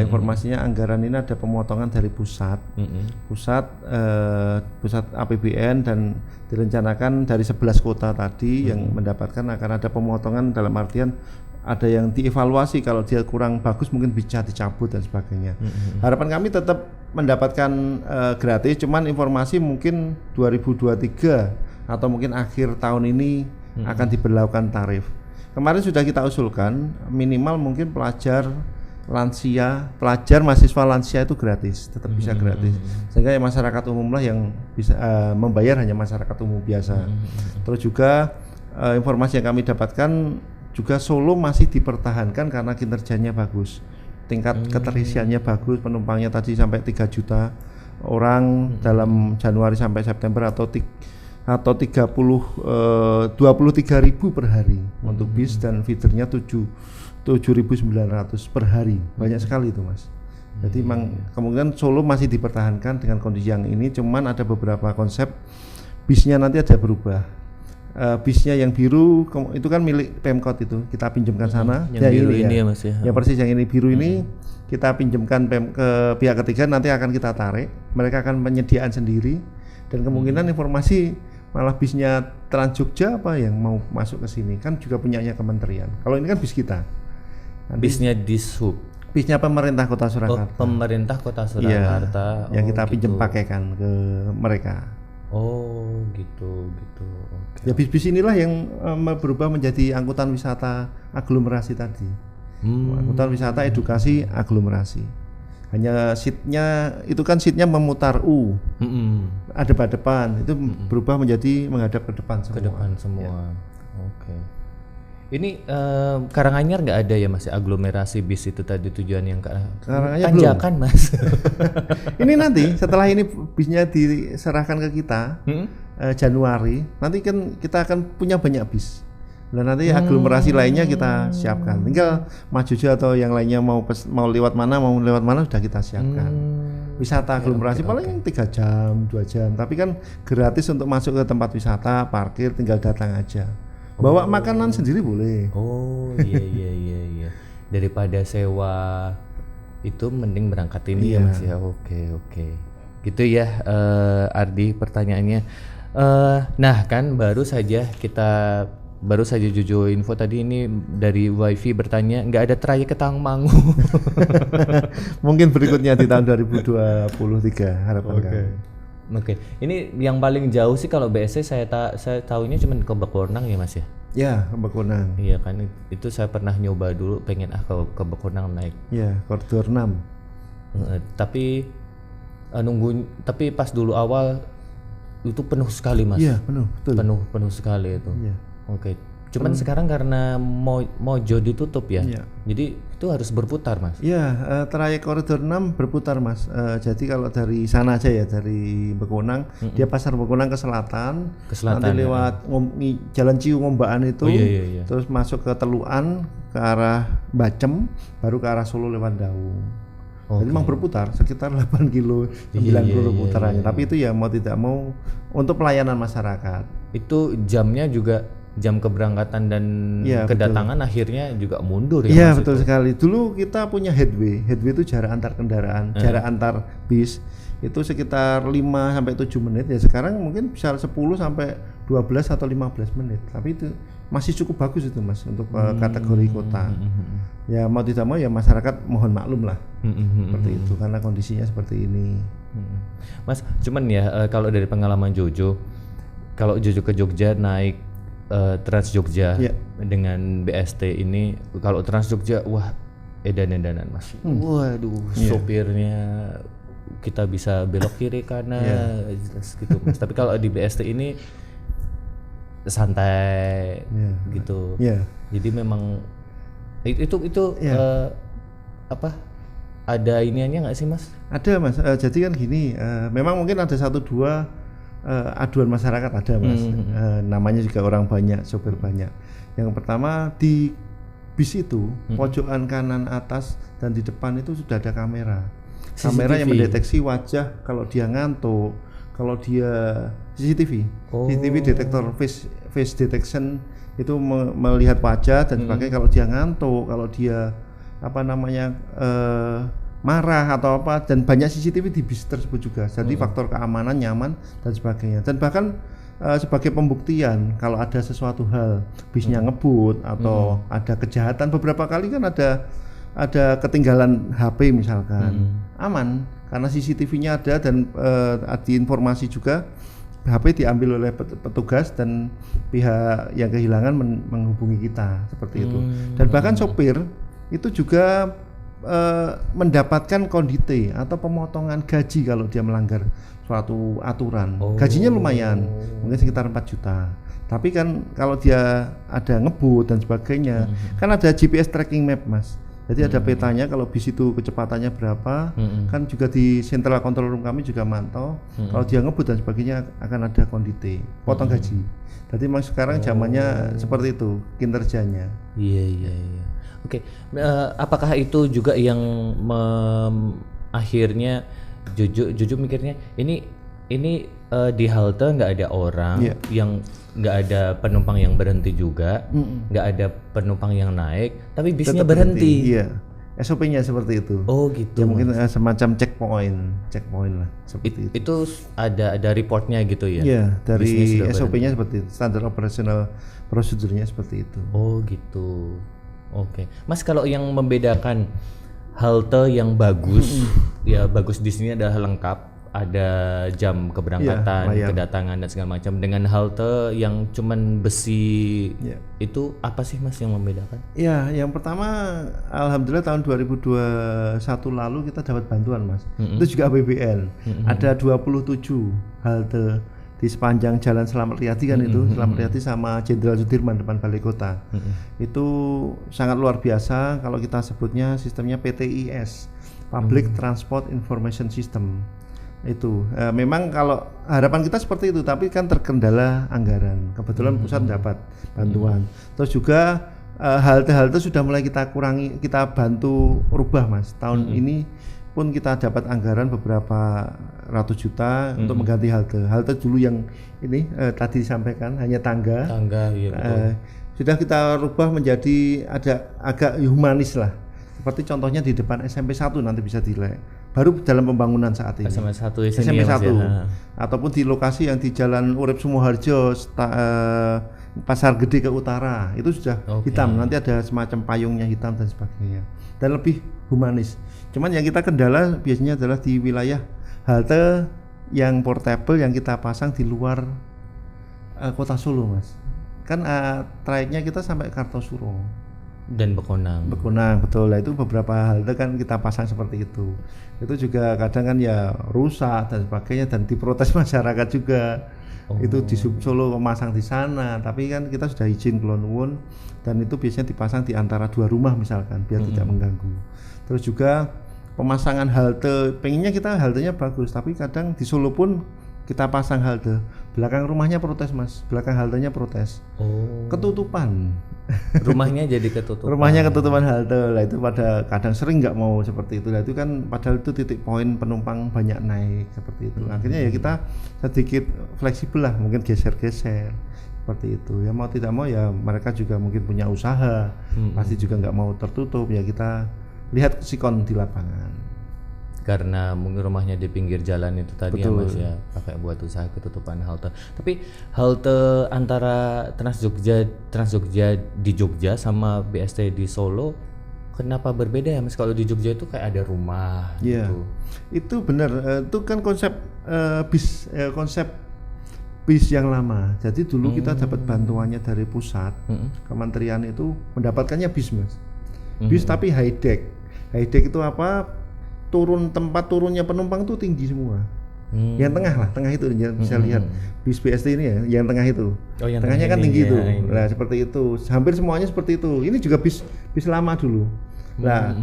Informasinya anggaran ini ada pemotongan dari pusat, pusat APBN dan direncanakan dari 11 kota tadi yang mendapatkan akan ada pemotongan dalam artian ada yang dievaluasi kalau dia kurang bagus mungkin bisa dicabut dan sebagainya. Harapan kami tetap mendapatkan gratis, cuman informasi mungkin 2023 atau mungkin akhir tahun ini akan diberlakukan tarif. Kemarin sudah kita usulkan minimal mungkin pelajar mahasiswa lansia itu gratis, tetap bisa gratis. Sehingga ya masyarakat umum lah yang bisa membayar hanya masyarakat umum biasa. Terus juga informasi yang kami dapatkan juga Solo masih dipertahankan karena kinerjanya bagus, tingkat keterisiannya bagus, penumpangnya tadi sampai 3 juta orang dalam Januari sampai September atau 23.000 per hari untuk bis dan feedernya 7.900 per hari, banyak sekali itu Mas. Jadi memang kemungkinan Solo masih dipertahankan dengan kondisi yang ini, cuman ada beberapa konsep bisnya nanti ada berubah. Bisnya yang biru itu kan milik Pemkot, itu kita pinjamkan sana. Yang biru ini ya Mas ya. Ya persis yang ini biru ini kita pinjamkan ke pihak ketiga, nanti akan kita tarik. Mereka akan penyediaan sendiri dan kemungkinan informasi malah bisnya Trans Jogja apa yang mau masuk ke sini kan juga punyanya kementerian. Kalau ini kan bis kita. Nanti bisnya Disub. Bisnya pemerintah Kota Surakarta. Pemerintah Kota Surakarta. Yang kita pinjam pakaikan ke mereka. Oh gitu. Okay. Ya bis-bis inilah yang berubah menjadi angkutan wisata aglomerasi tadi. Angkutan wisata edukasi aglomerasi. Hanya seatnya itu kan seatnya memutar ada pada depan itu berubah menjadi menghadap ke depan semua. Ke depan semua. Ya. Oke. Ini Karanganyar nggak ada ya Mas aglomerasi bis itu tadi tujuan yang ke Karanganyar Tanjakan belum. Mas. Ini nanti setelah ini bisnya diserahkan ke kita Januari, nanti kan kita akan punya banyak bis. Dan nanti aglomerasi lainnya kita siapkan. Tinggal Mas Jojo atau yang lainnya mau lewat mana sudah kita siapkan. Wisata aglomerasi paling 3 jam, 2 jam. Tapi kan gratis untuk masuk ke tempat wisata, parkir tinggal datang aja. Bawa makanan sendiri boleh. Oh iya. Daripada sewa itu mending berangkat ini ya Mas ya. Oke. Gitu ya Ardi pertanyaannya. Nah kan baru saja Jojo info tadi ini dari Wifi bertanya nggak ada trayek ke Tangmangu. Mungkin berikutnya di tahun 2023 harapan kami. Oke. Ini yang paling jauh sih kalau BSC saya tahunya cuma ke Bekonang ya Mas ya. Ya, ke Bekonang. Iya kan itu saya pernah nyoba dulu pengen ke Bekonang naik. Ya, koridor 6. Tapi tapi pas dulu awal itu penuh sekali Mas. Iya, penuh, betul. Penuh sekali itu. Iya. Oke. Cuman sekarang karena Mojo ditutup ya. Iya. Jadi itu harus berputar Mas. Iya, trayek koridor 6 berputar Mas. Jadi kalau dari sana aja ya, dari Bekonang, dia pasar Bekonang ke selatan, nanti lewat Jalan Ciungombaan itu, iya. terus masuk ke Teluan ke arah Bacem, baru ke arah Solo lewat Daung. Jadi memang berputar sekitar 8 kilo, 9 kilo putarannya. Tapi itu ya mau tidak mau untuk pelayanan masyarakat. Itu jamnya juga jam keberangkatan dan kedatangan akhirnya juga mundur ya. Iya betul sekali. Dulu kita punya headway itu jarak antar kendaraan, jarak antar bis itu sekitar 5 sampai 7 menit ya. Sekarang mungkin bisa 10 sampai 12 atau 15 menit. Tapi itu masih cukup bagus itu Mas untuk kategori kota. Ya mau tidak mau ya masyarakat mohon maklum lah. Seperti itu karena kondisinya seperti ini. Mas, cuman ya kalau dari pengalaman Jojo, kalau Jojo ke Jogja naik Trans Jogja dengan BST ini, kalau Trans Jogja wah edan-edanan Mas. Waduh, sopirnya kita bisa belok kiri kanan jelas gitu Mas. Tapi kalau di BST ini santai gitu. Jadi memang itu apa? Ada iniannya nggak sih Mas? Ada Mas. Jadi kan gini, memang mungkin ada 1-2 aduan masyarakat ada Mas. Namanya juga orang banyak, sopir banyak. Yang pertama di bis itu pojokan kanan atas dan di depan itu sudah ada kamera. Kamera yang mendeteksi wajah kalau dia ngantuk, kalau dia CCTV. CCTV detektor face detection itu melihat wajah dan sebagainya. Kalau dia ngantuk, kalau dia marah atau apa, dan banyak CCTV di bis tersebut juga. Jadi faktor keamanan, nyaman dan sebagainya. Dan bahkan sebagai pembuktian kalau ada sesuatu hal bisnya ngebut atau ada kejahatan, beberapa kali kan ada ketinggalan HP misalkan, aman karena CCTV-nya ada dan ada informasi juga HP diambil oleh petugas dan pihak yang kehilangan menghubungi kita seperti itu. Dan bahkan sopir itu juga mendapatkan kondite atau pemotongan gaji kalau dia melanggar suatu aturan. Gajinya lumayan, mungkin sekitar 4 juta. Tapi kan kalau dia ada ngebut dan sebagainya, kan ada GPS tracking map Mas. Jadi ada petanya kalau bis itu kecepatannya berapa, kan juga di central control room kami juga mantau. Kalau dia ngebut dan sebagainya akan ada kondite, potong gaji. Jadi memang sekarang zamannya seperti itu kinerjanya. Iya. Oke, apakah itu juga yang akhirnya Jojo mikirnya ini di halte nggak ada orang, yang nggak ada penumpang yang berhenti juga, nggak ada penumpang yang naik, tapi bisnya berhenti. Iya, SOP-nya seperti itu. Oh gitu. Ya mungkin semacam checkpoint lah seperti itu. Itu ada reportnya gitu ya? Iya, dari SOP-nya seperti itu, standar operasional prosedurnya seperti itu. Oh gitu. Oke, Mas, kalau yang membedakan halte yang bagus, ya bagus di sini adalah lengkap, ada jam keberangkatan, kedatangan dan segala macam, dengan halte yang cuman besi, itu apa sih Mas yang membedakan? Ya, yang pertama, alhamdulillah tahun 2021 lalu kita dapat bantuan Mas. Itu juga APBN. Ada 27 halte di sepanjang jalan Slamet Riyadi kan itu, Slamet Riyadi sama Jenderal Sudirman depan Balai Kota. Itu sangat luar biasa kalau kita sebutnya sistemnya PTIS, Public Transport Information System. Itu memang kalau harapan kita seperti itu, tapi kan terkendala anggaran. Kebetulan pusat dapat bantuan. Terus juga halte-halte sudah mulai kita kurangi, kita bantu rubah Mas. Tahun ini pun kita dapat anggaran beberapa ratus juta untuk mengganti halte. Halte dulu yang ini tadi disampaikan hanya tangga. Iya, betul. Sudah kita rubah menjadi ada agak humanis lah. Seperti contohnya di depan SMP 1 nanti bisa dilihat. baru dalam pembangunan saat ini. SMP 1 SMP 1 ya. ataupun di lokasi yang di Jalan Urip Sumoharjo, Pasar Gede ke utara itu sudah hitam, nanti ada semacam payungnya hitam dan sebagainya, dan lebih humanis. Cuman yang kita kendala biasanya adalah di wilayah halte yang portable yang kita pasang di luar kota Solo, Mas. Kan trayeknya kita sampai Kartosuro Dan Bekonang, betul lah, itu beberapa halte kan kita pasang seperti itu. Itu juga kadang kan ya rusak dan sebagainya dan diprotes masyarakat juga. Itu di Solo memasang di sana, tapi kan kita sudah izin Kulon Nuwun dan itu biasanya dipasang di antara dua rumah misalkan biar tidak mengganggu. Terus juga pemasangan halte, pengennya kita haltenya bagus, tapi kadang di Solo pun kita pasang halte, belakang rumahnya protes, Mas, belakang haltenya protes. Ketutupan. Rumahnya jadi ketutupan. Rumahnya ketutupan halte lah, itu pada kadang sering nggak mau seperti itu lah, itu kan padahal itu titik poin penumpang banyak naik seperti itu. Akhirnya ya kita sedikit fleksibel lah, mungkin geser-geser seperti itu. Ya mau tidak mau ya mereka juga mungkin punya usaha, pasti juga nggak mau tertutup, ya kita lihat sikon di lapangan. Karena mungkin rumahnya di pinggir jalan itu tadi. Betul. Ya Mas ya, pakai buat usaha ketutupan halte. Tapi halte antara Trans Jogja di Jogja sama BSD di Solo kenapa berbeda ya Mas? Kalau di Jogja itu kayak ada rumah gitu. Itu benar, itu kan konsep bis yang lama. Jadi dulu kita dapat bantuannya dari pusat, kementerian itu mendapatkannya bis, Mas. Bis tapi high deck. High deck itu apa? Tempat turunnya penumpang tuh tinggi semua. Yang tengah itu bisa lihat bis BSD ini ya, yang tengah itu. Yang tengahnya kan ini, tinggi itu. Ini. Nah, seperti itu. Hampir semuanya seperti itu. Ini juga bis lama dulu. Nah,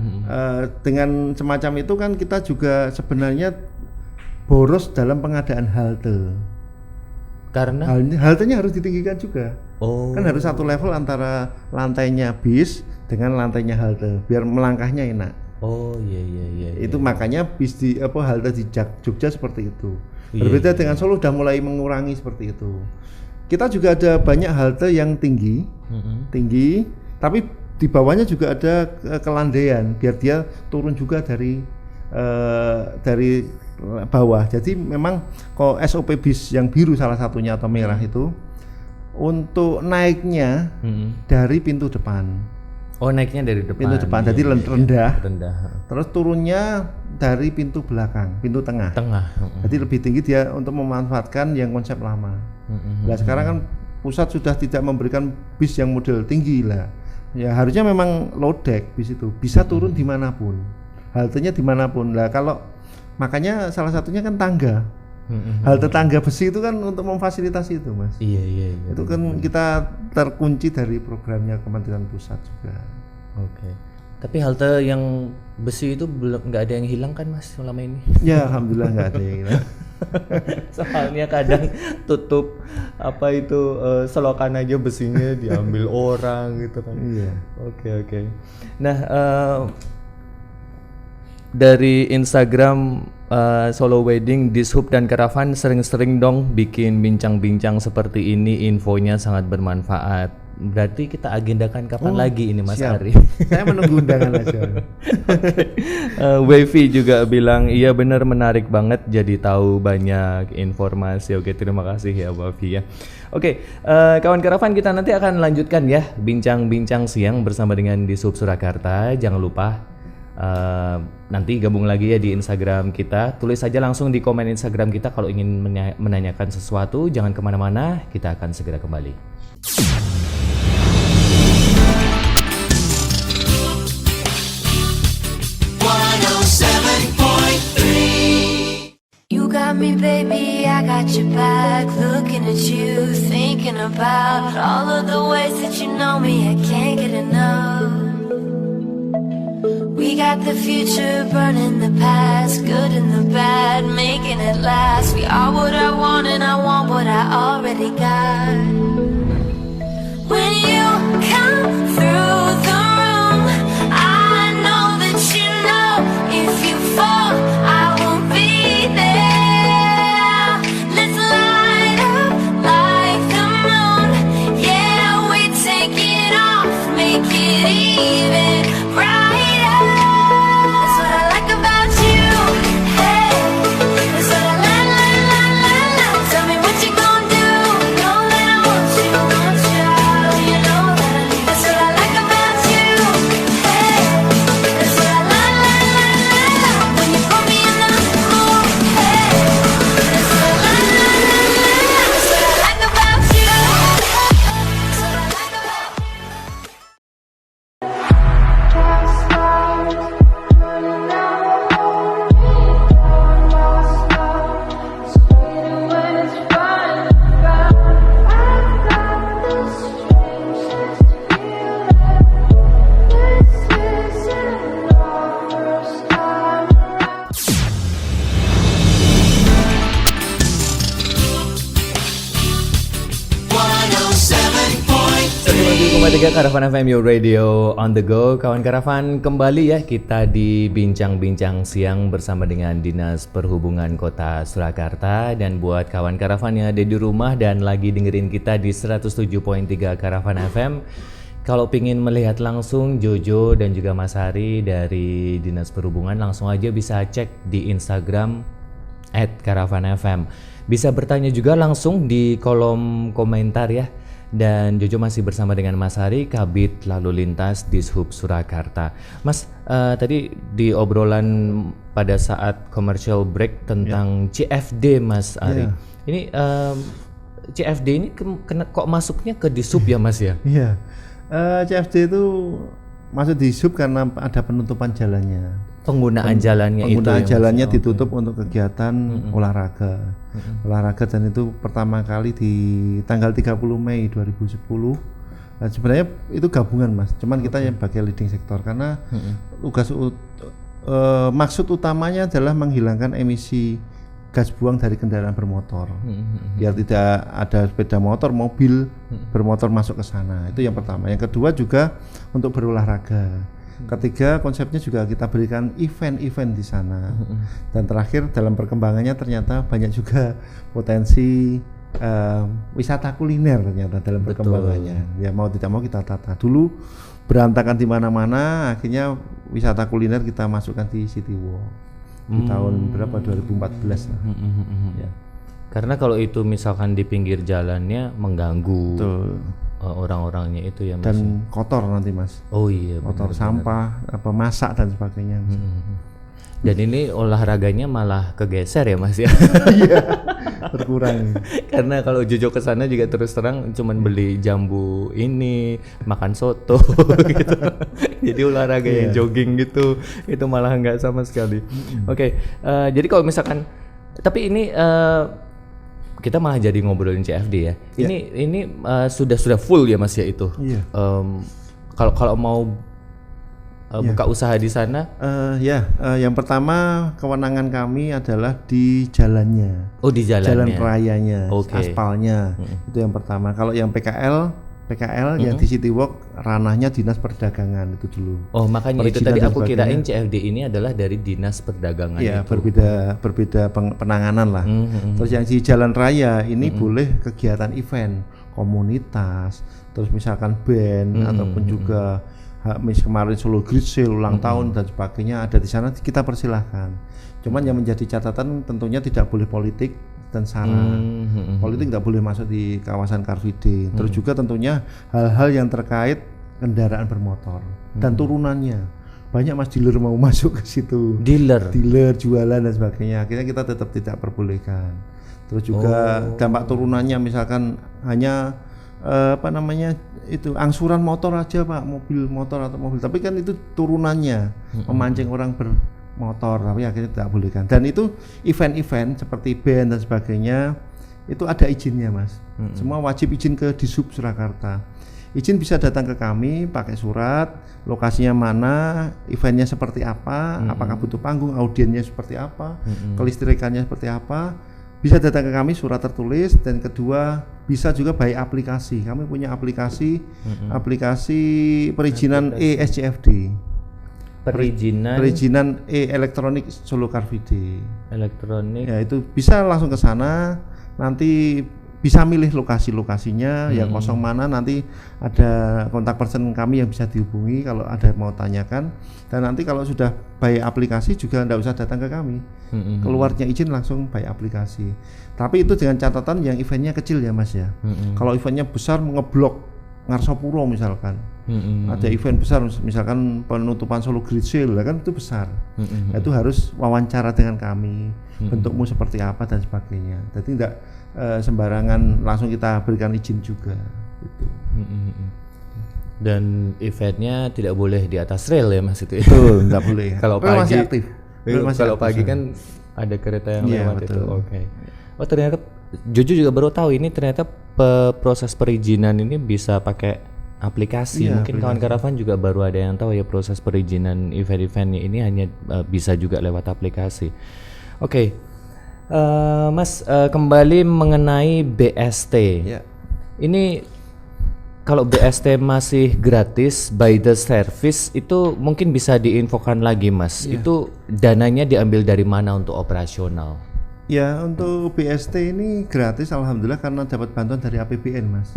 dengan semacam itu kan kita juga sebenarnya boros dalam pengadaan halte. Karena haltenya harus ditinggikan juga. Kan harus satu level antara lantainya bis dengan lantainya halte biar melangkahnya enak. Iya. Itu makanya bis di halte di Jogja seperti itu. Berbeda dengan Solo udah mulai mengurangi seperti itu. Kita juga ada banyak halte yang tinggi, tapi di bawahnya juga ada kelandaian biar dia turun juga dari bawah. Jadi memang kalau SOP bis yang biru salah satunya atau merah itu untuk naiknya dari pintu depan. Naiknya dari depan. Pintu depan, jadi rendah. Rendah. Terus turunnya dari pintu belakang, pintu tengah. Jadi lebih tinggi dia untuk memanfaatkan yang konsep lama. Nah sekarang kan pusat sudah tidak memberikan bis yang model tinggi lah. Ya harusnya memang low deck bis itu bisa turun dimanapun, haltenya dimanapun. Lah kalau makanya salah satunya kan tangga. Halte tangga besi itu kan untuk memfasilitasi itu, Mas. Iya. Itu kan kita terkunci dari programnya Kementerian Pusat juga. Oke. Tapi halte yang besi itu belum, nggak ada yang hilang kan Mas selama ini? Ya alhamdulillah nggak ada yang hilang. Soalnya kadang tutup selokan aja besinya diambil orang gitu kan. Iya. Oke. Nah dari Instagram Solo Wedding, Dishub dan Karavan sering-sering dong bikin bincang-bincang seperti ini, infonya sangat bermanfaat. Berarti kita agendakan kapan lagi ini Mas siap. Ari? Saya menunggu undangan aja. Wevi juga bilang iya benar, menarik banget, jadi tahu banyak informasi. Oke, terima kasih ya Wevi ya. Oke, kawan Karavan, kita nanti akan lanjutkan ya bincang-bincang siang bersama dengan Dishub Surakarta. Jangan lupa nanti gabung lagi ya di Instagram kita. Tulis saja langsung di komen Instagram kita kalau ingin menanyakan sesuatu. Jangan kemana-mana, kita akan segera kembali. You got me, baby, I got your back. Looking at you, thinking about all of the ways that you know me. I can't get enough. We got the future burning the past, good and the bad, making it last. We are what I want and I want what I already got. When you come through the room, I know that you know if you fall, I won't be there. Let's light up like the moon. Yeah, we take it off, make it even brighter. That's what I like about you. 107.3 Karavan FM, your radio on the go. Kawan Karavan, kembali ya kita di bincang-bincang siang bersama dengan Dinas Perhubungan Kota Surakarta. Dan buat kawan Karavan yang ada di rumah dan lagi dengerin kita di 107.3 Karavan FM, kalau pingin melihat langsung Jojo dan juga Mas Hari dari Dinas Perhubungan, langsung aja bisa cek di Instagram @karavanfm. Bisa bertanya juga langsung di kolom komentar ya. Dan Jojo masih bersama dengan Mas Hari, Kabid Lalu Lintas Dishub Surakarta. Mas, tadi di obrolan pada saat commercial break tentang CFD, Mas Ari. Ini CFD ini kok masuknya ke Dishub ya, Mas ya? Iya. CFD itu masuk Dishub karena ada penutupan jalannya. Penggunaan jalannya ditutup untuk kegiatan olahraga. Olahraga, dan itu pertama kali di tanggal 30 Mei 2010. Dan sebenarnya itu gabungan, Mas. Cuman kita yang bagai leading sektor karena maksud utamanya adalah menghilangkan emisi gas buang dari kendaraan bermotor. Biar tidak ada sepeda motor, mobil bermotor masuk ke sana. Itu yang pertama. Yang kedua juga untuk berolahraga. Ketiga, konsepnya juga kita berikan event-event di sana. Dan terakhir, dalam perkembangannya ternyata banyak juga potensi wisata kuliner ternyata dalam perkembangannya. Ya mau tidak mau kita tata. Dulu berantakan di mana-mana, akhirnya wisata kuliner kita masukkan di City Walk. Di tahun berapa? 2014 lah. Ya. Karena kalau itu misalkan di pinggir jalannya mengganggu. Betul. Orang-orangnya itu ya, Mas. Dan kotor nanti, Mas. Oh iya, kotor, benar, sampah, apa masak dan sebagainya. Dan ini olahraganya malah kegeser ya, Mas ya. Iya, berkurang. Karena kalau Jojo ke sana juga terus terang cuman beli jambu ini, makan soto gitu. Jadi olahraga yang jogging gitu itu malah nggak sama sekali. Oke, jadi kalau misalkan, tapi ini kita malah jadi ngobrolin CFD ya. Ini sudah full ya, Mas ya itu. Iya. Kalau mau buka usaha di sana? Yang pertama kewenangan kami adalah di jalannya. Oh, di jalannya. Jalan rayanya, aspalnya. Itu yang pertama. Kalau yang PKL yang di City Walk ranahnya Dinas Perdagangan itu dulu. Oh, makanya itu tadi aku kirain CFD ini adalah dari Dinas Perdagangan. Iya, itu. berbeda penanganan lah. Terus yang di jalan raya ini boleh kegiatan event komunitas, terus misalkan band ataupun juga kemarin Solo Grid Sale ulang tahun dan sebagainya ada di sana, kita persilahkan. Cuman yang menjadi catatan tentunya tidak boleh politik dan sara. Politik nggak boleh masuk di kawasan Car Free Day. Terus juga tentunya hal-hal yang terkait kendaraan bermotor dan turunannya. Banyak, Mas, dealer mau masuk ke situ. Dealer jualan dan sebagainya. Akhirnya kita tetap tidak perbolehkan. Terus juga dampak turunannya misalkan hanya itu angsuran motor aja, Pak, motor atau mobil. Tapi kan itu turunannya memancing orang bermotor, tapi akhirnya tidak boleh kan. Dan itu event-event seperti band dan sebagainya itu ada izinnya, Mas. Semua wajib izin ke Dishub Surakarta. Izin bisa datang ke kami pakai surat, lokasinya mana, eventnya seperti apa, apakah butuh panggung, audiennya seperti apa, kelistrikannya seperti apa. Bisa datang ke kami surat tertulis. Dan kedua bisa juga by aplikasi. Kami punya aplikasi perizinan ESCFD. Perizinan elektronik Solo Car Free Day. Elektronik. Ya, itu bisa langsung ke sana. Nanti bisa milih lokasinya yang kosong mana, nanti ada kontak person kami yang bisa dihubungi kalau ada mau tanyakan. Dan nanti kalau sudah by aplikasi juga enggak usah datang ke kami. Keluarnya izin langsung by aplikasi. Tapi itu dengan catatan yang eventnya kecil ya, Mas ya. Kalau eventnya besar ngeblok Ngarsopuro misalkan. Ada event besar misalkan penutupan Solo Grid Sale kan itu besar. Itu harus wawancara dengan kami. Bentukmu seperti apa dan sebagainya. Jadi enggak sembarangan langsung kita berikan izin juga gitu. Dan eventnya tidak boleh di atas rel ya, Mas itu ya? Betul, nggak boleh. Kalau pagi masih aktif. Kalau pagi kan ada kereta yang lewat betul. itu. Oke. Oh, ternyata Jojo juga baru tahu ini ternyata proses perizinan ini bisa pakai aplikasi. Mungkin kawan Karavan juga baru ada yang tahu ya proses perizinan event-eventnya ini hanya bisa juga lewat aplikasi. Oke. Mas, kembali mengenai BST. Ya. Ini kalau BST masih gratis by the service itu mungkin bisa diinfokan lagi Mas. Itu dananya diambil dari mana untuk operasional? Ya, untuk BST ini gratis alhamdulillah karena dapat bantuan dari APBN Mas.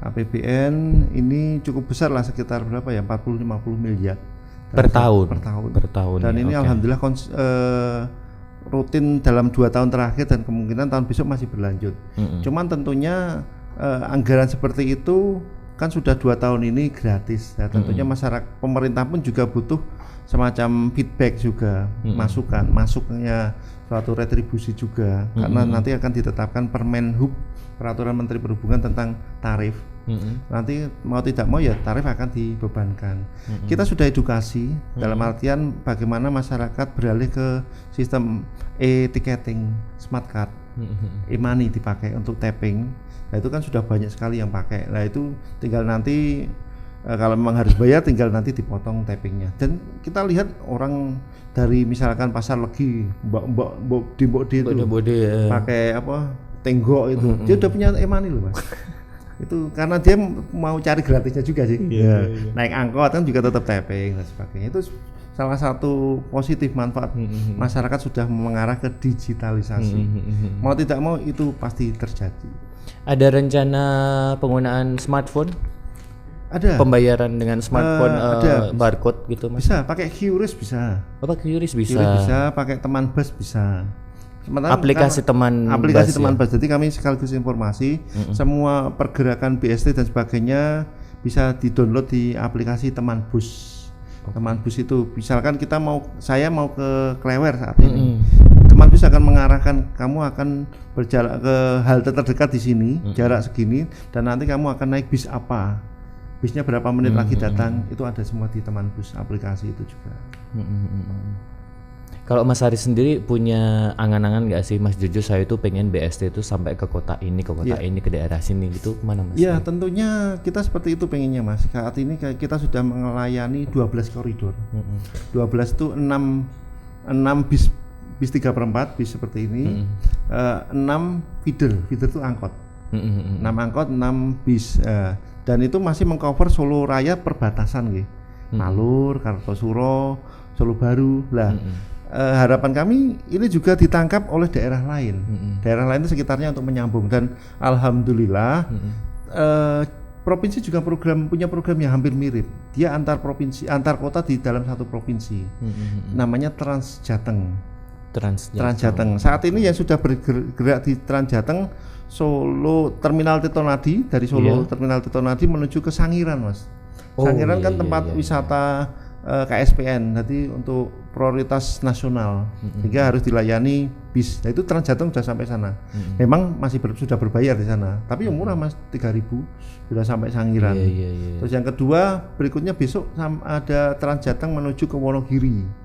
APBN ini cukup besar lah, sekitar berapa ya, 40-50 miliar per tahun. Per tahun. Dan ya, ini alhamdulillah rutin dalam 2 tahun terakhir dan kemungkinan tahun besok masih berlanjut. Cuman tentunya anggaran seperti itu kan sudah 2 tahun ini gratis. Ya, tentunya masyarakat, pemerintah pun juga butuh semacam feedback juga, masuknya suatu retribusi juga, karena nanti akan ditetapkan Permenhub, Peraturan Menteri Perhubungan tentang tarif. Nanti mau tidak mau ya tarif akan dibebankan. Kita sudah edukasi dalam artian bagaimana masyarakat beralih ke sistem e-ticketing, smart card, e-money dipakai untuk tapping. Nah itu kan sudah banyak sekali yang pakai. Nah itu tinggal nanti kalau memang harus bayar tinggal nanti dipotong tappingnya. Dan kita lihat orang dari misalkan Pasar Legi, mbak di itu pakai apa tenggok itu, dia udah punya e-money loh Mas. Itu karena dia mau cari gratisnya juga sih. Naik angkot kan juga tetap tapping dan sebagainya. Itu salah satu positif manfaat masyarakat sudah mengarah ke digitalisasi. Mau tidak mau itu pasti terjadi. Ada rencana penggunaan smartphone? Ada. Pembayaran dengan smartphone, ada. barcode gitu Mas? Bisa, pakai QRIS bisa. Pakai QRIS bisa. QRIS bisa, pakai teman bus bisa. Sementara aplikasi teman bus. Jadi kami sekaligus informasi semua pergerakan BST dan sebagainya bisa di-download di aplikasi teman bus. Teman bus itu misalkan saya mau ke Klewer saat ini. Teman bus akan mengarahkan kamu akan berjalan ke halte terdekat di sini, jarak segini, dan nanti kamu akan naik bis apa. Bisnya berapa menit lagi datang, itu ada semua di teman bus, aplikasi itu juga. Kalau Mas Haris sendiri punya angan-angan nggak sih Mas, jujur saya itu pengen BST itu sampai ke kota ini, ini, ke daerah sini gitu, kemana Mas? Ya tentunya kita seperti itu pengennya Mas. Saat ini kita sudah melayani 12 koridor. 12 itu 6 bis 3/4 bis seperti ini, 6 feeder itu angkot. 6 angkot, 6 bis. Dan itu masih mengcover Solo Raya perbatasan gitu. Malur, Kartosuro, Solo Baru. Lah, harapan kami ini juga ditangkap oleh daerah lain. Daerah lain itu sekitarnya untuk menyambung, dan alhamdulillah provinsi juga punya program yang hampir mirip. Dia antar provinsi, antar kota di dalam satu provinsi. Namanya Transjateng. Transjateng. Saat ini yang sudah bergerak di Transjateng, Solo Terminal Tirtonadi, dari Solo Terminal Tirtonadi menuju ke Sangiran Mas. Sangiran kan tempat wisata KSPN, jadi untuk prioritas nasional, sehingga harus dilayani bis. Nah itu Transjateng sudah sampai sana. Memang masih sudah berbayar di sana, tapi yang murah Mas, 3.000 sudah sampai Sangiran. Terus yang kedua berikutnya besok ada Transjateng menuju ke Wonogiri.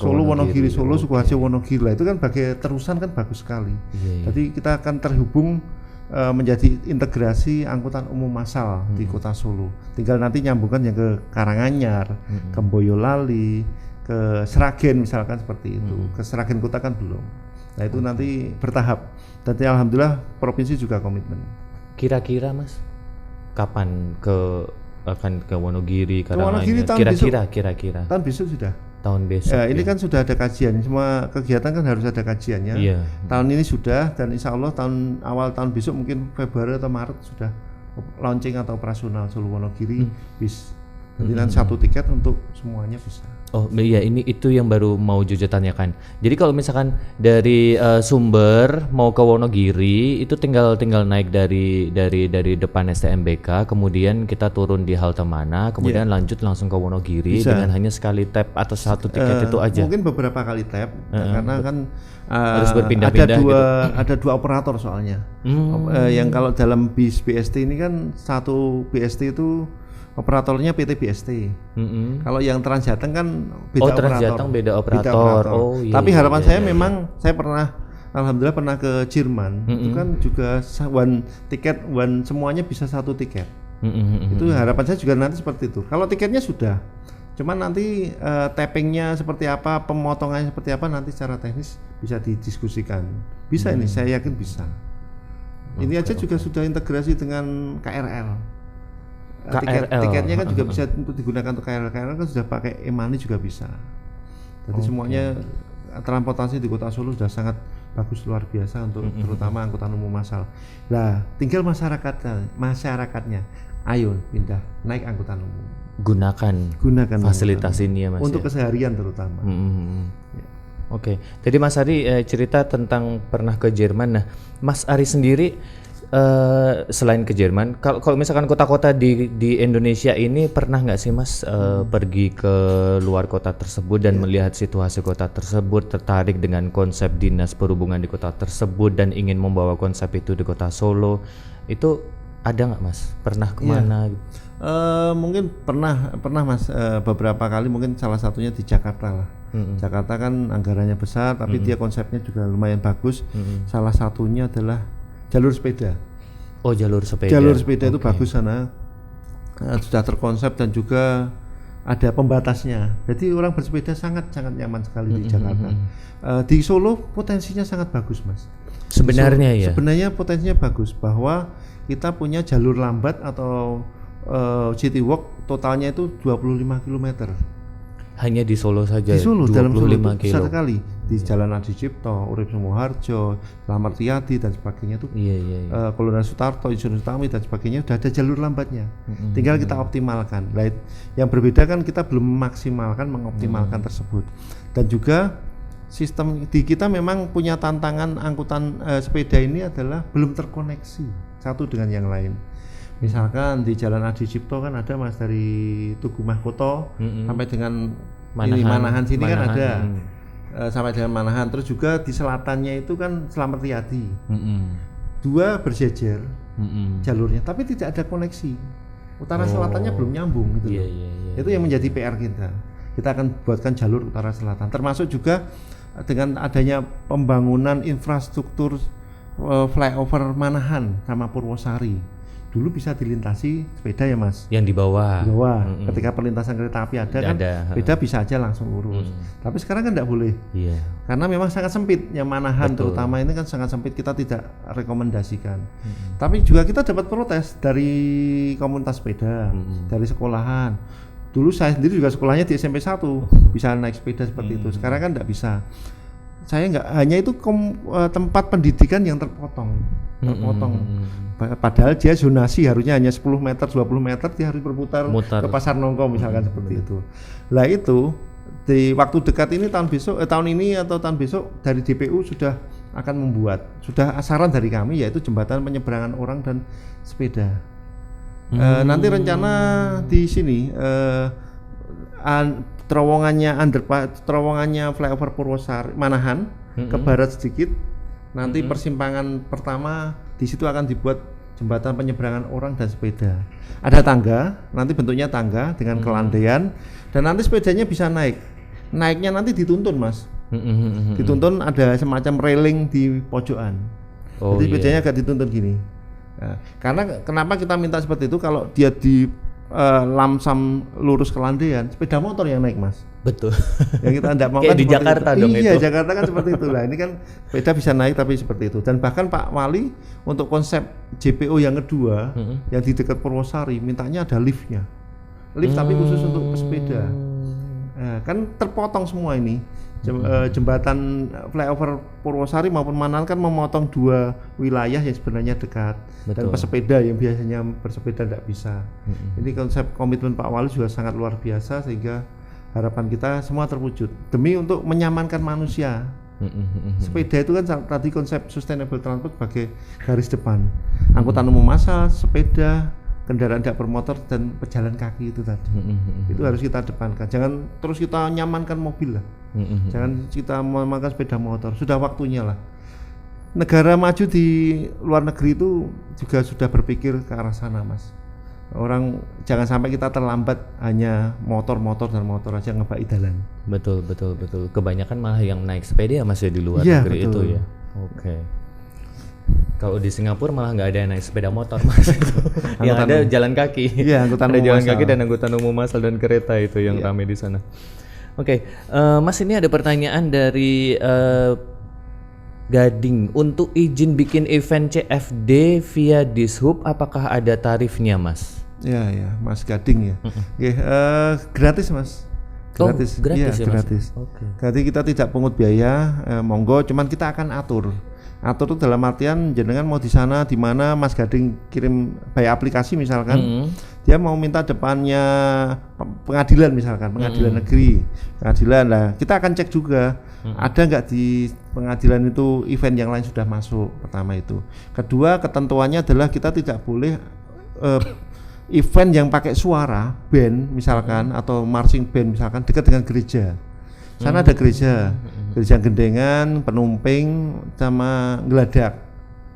Solo Wonogiri, Solo Sukoharjo Wonogiri. Itu kan bagai terusan kan bagus sekali. Jadi kita akan terhubung menjadi integrasi angkutan umum massal di kota Solo. Tinggal nanti nyambungkan yang ke Karanganyar, ke Boyolali, ke Sragen misalkan seperti itu. Ke Sragen kota kan belum. Nah itu nanti bertahap. Dan alhamdulillah provinsi juga komitmen. Kira-kira Mas, kapan akan ke Wonogiri, kira-kira tahun besok sudah. Tahun besok. Ini kan sudah ada kajian, semua kegiatan kan harus ada kajiannya. Tahun ini sudah, dan insya Allah awal tahun besok mungkin Februari atau Maret sudah launching atau operasional Solo Wonogiri bis. Jadi nanti 1 tiket untuk semuanya bisa. Oh iya, itu yang baru mau Jojo tanyakan. Jadi kalau misalkan dari Sumber mau ke Wonogiri itu tinggal naik dari depan STMBK, kemudian kita turun di halte mana, kemudian lanjut langsung ke Wonogiri dengan hanya sekali tap atau 1 tiket itu aja. Mungkin beberapa kali tap karena kan harus berpindah-pindah ada 2 operator soalnya. Yang kalau dalam bis BST ini kan satu BST itu operatornya PT BST. Kalau yang Transjateng kan beda operator. Transjateng beda operator. Tapi harapan saya memang saya alhamdulillah pernah ke Jerman. Itu kan juga semuanya bisa 1 tiket. Itu harapan saya juga nanti seperti itu. Kalau tiketnya sudah, cuman nanti tappingnya seperti apa, pemotongannya seperti apa nanti secara teknis bisa didiskusikan. Bisa ini, saya yakin bisa. Ini aja juga sudah integrasi dengan KRL. Tiketnya kan juga bisa untuk digunakan untuk KRL kan sudah pakai e-money juga bisa. Jadi semuanya transportasi di Kota Solo sudah sangat bagus luar biasa untuk terutama angkutan umum massal. Nah, tinggal masyarakatnya, ayo pindah naik angkutan umum. Gunakan fasilitas ini ya Mas. Untuk keseharian terutama. Ya. Oke. Jadi Mas Ari cerita tentang pernah ke Jerman. Nah, Mas Ari sendiri selain ke Jerman, kalau misalkan kota-kota di Indonesia ini pernah nggak sih Mas pergi ke luar kota tersebut dan melihat situasi kota tersebut, tertarik dengan konsep dinas perhubungan di kota tersebut dan ingin membawa konsep itu di Kota Solo? Itu ada nggak Mas? Pernah kemana? Mungkin pernah Mas, beberapa kali, mungkin salah satunya di Jakarta lah. Jakarta kan anggarannya besar, tapi dia konsepnya juga lumayan bagus. Salah satunya adalah jalur sepeda. Oh, jalur sepeda. Jalur sepeda itu bagus sana, sudah terkonsep dan juga ada pembatasnya. Jadi orang bersepeda sangat nyaman sekali di Jakarta. Di Solo potensinya sangat bagus Mas. Sebenarnya potensinya bagus, bahwa kita punya jalur lambat atau City Walk totalnya itu 25 km. Hanya di Solo saja. Di Solo, 25 dalam Solo kilo. besar sekali. Di Jalan Adi Cipto, Urip Sumoharjo, Slamet Riyadi dan sebagainya itu. Kolonel Sutarto, Insinyur Utami dan sebagainya sudah ada jalur lambatnya. Tinggal kita optimalkan. Yang berbeda kan kita belum mengoptimalkan tersebut. Dan juga sistem di kita memang punya tantangan angkutan sepeda ini adalah belum terkoneksi satu dengan yang lain. Misalkan di Jalan Adi Cipto kan ada Mas, dari Tugu Mahkota sampai dengan Manahan sini kan ada. Sampai dengan Manahan, terus juga di selatannya itu kan Slamet Riyadi. Dua berjejer jalurnya, tapi tidak ada koneksi. Utara selatannya belum nyambung gitu. Itu yang menjadi PR kita. Kita akan buatkan jalur utara selatan. Termasuk juga dengan adanya pembangunan infrastruktur flyover Manahan sama Purwosari. Dulu bisa dilintasi sepeda ya Mas. Yang di bawah. Ketika perlintasan kereta api ada. Sepeda bisa aja langsung lurus. Tapi sekarang kan tidak boleh. Karena memang sangat sempit. Yang Manahan terutama ini kan sangat sempit, kita tidak rekomendasikan. Tapi juga kita dapat protes dari komunitas sepeda, dari sekolahan. Dulu saya sendiri juga sekolahnya di SMP 1 bisa naik sepeda seperti itu. Sekarang kan tidak bisa. Saya nggak, hanya itu tempat pendidikan yang terpotong. Padahal dia zonasi harusnya hanya 10 meter, 20 meter, dia harus berputar ke Pasar Nongko misalkan seperti itu. Lah itu di waktu dekat ini tahun ini atau tahun besok dari DPU sudah akan membuat, sudah saran dari kami yaitu jembatan penyeberangan orang dan sepeda. Nanti rencana di sini terowongannya flyover Purwosari Manahan ke barat sedikit. Nanti persimpangan pertama di situ akan dibuat jembatan penyeberangan orang dan sepeda. Ada tangga, nanti bentuknya tangga dengan kelandaian, dan nanti sepedanya bisa naik. Naiknya nanti dituntun Mas. Dituntun, ada semacam railing di pojokan. Jadi sepedanya agak dituntun gini. Nah, karena kenapa kita minta seperti itu? Kalau dia di lamsam lurus kelandaian, sepeda motor yang naik Mas. Betul. Yang kita tidak mau kayak kan di Jakarta itu. Dong iya, itu. Jakarta kan seperti itu lah. Ini kan sepeda bisa naik tapi seperti itu. Dan bahkan Pak Wali untuk konsep JPO yang kedua yang di dekat Purwosari mintanya ada liftnya. Lift tapi khusus untuk pesepeda. Nah, kan terpotong semua ini. Jembatan flyover Purwosari maupun Manahan kan memotong dua wilayah yang sebenarnya dekat. Dan pesepeda yang biasanya bersepeda tidak bisa. Ini konsep komitmen Pak Wali juga sangat luar biasa, sehingga harapan kita semua terwujud demi untuk menyamankan manusia. Sepeda itu kan tadi konsep sustainable transport sebagai garis depan. Angkutan umum massal, sepeda, kendaraan tidak bermotor dan pejalan kaki itu tadi. Itu harus kita depankan. Jangan terus kita nyamankan mobil lah. Jangan kita memakai sepeda motor. Sudah waktunya lah. Negara maju di luar negeri itu juga sudah berpikir ke arah sana Mas. Orang jangan sampai kita terlambat hanya motor aja ngebaki dalan. Betul. Kebanyakan malah yang naik sepeda ya Mas ya di luar negeri betul. itu ya. Oke. Kalau di Singapura malah nggak ada yang naik sepeda motor Mas. Yang ada jalan kaki. Iya, angkutan umum jalan massal. kaki dan angkutan umum massal dan kereta itu yang ramai di sana. Oke, Mas, ini ada pertanyaan dari Gading. Untuk izin bikin event CFD via Dishub, apakah ada tarifnya Mas? Ya, Mas Gading ya. Gratis Mas. Gratis. Gratis Iya, ya, Mas? gratis. Oke. Jadi kita tidak pungut biaya, monggo, cuman kita akan atur. Atur itu dalam artian jenengan mau di sana di mana Mas Gading kirim by aplikasi misalkan. Dia mau minta depannya pengadilan misalkan, pengadilan negeri, pengadilan lah. Kita akan cek juga ada nggak di pengadilan itu event yang lain sudah masuk. Pertama itu. Kedua, ketentuannya adalah kita tidak boleh event yang pakai suara band misalkan atau marching band misalkan dekat dengan gereja. Sana ada gereja gendengan, penumping sama geladak.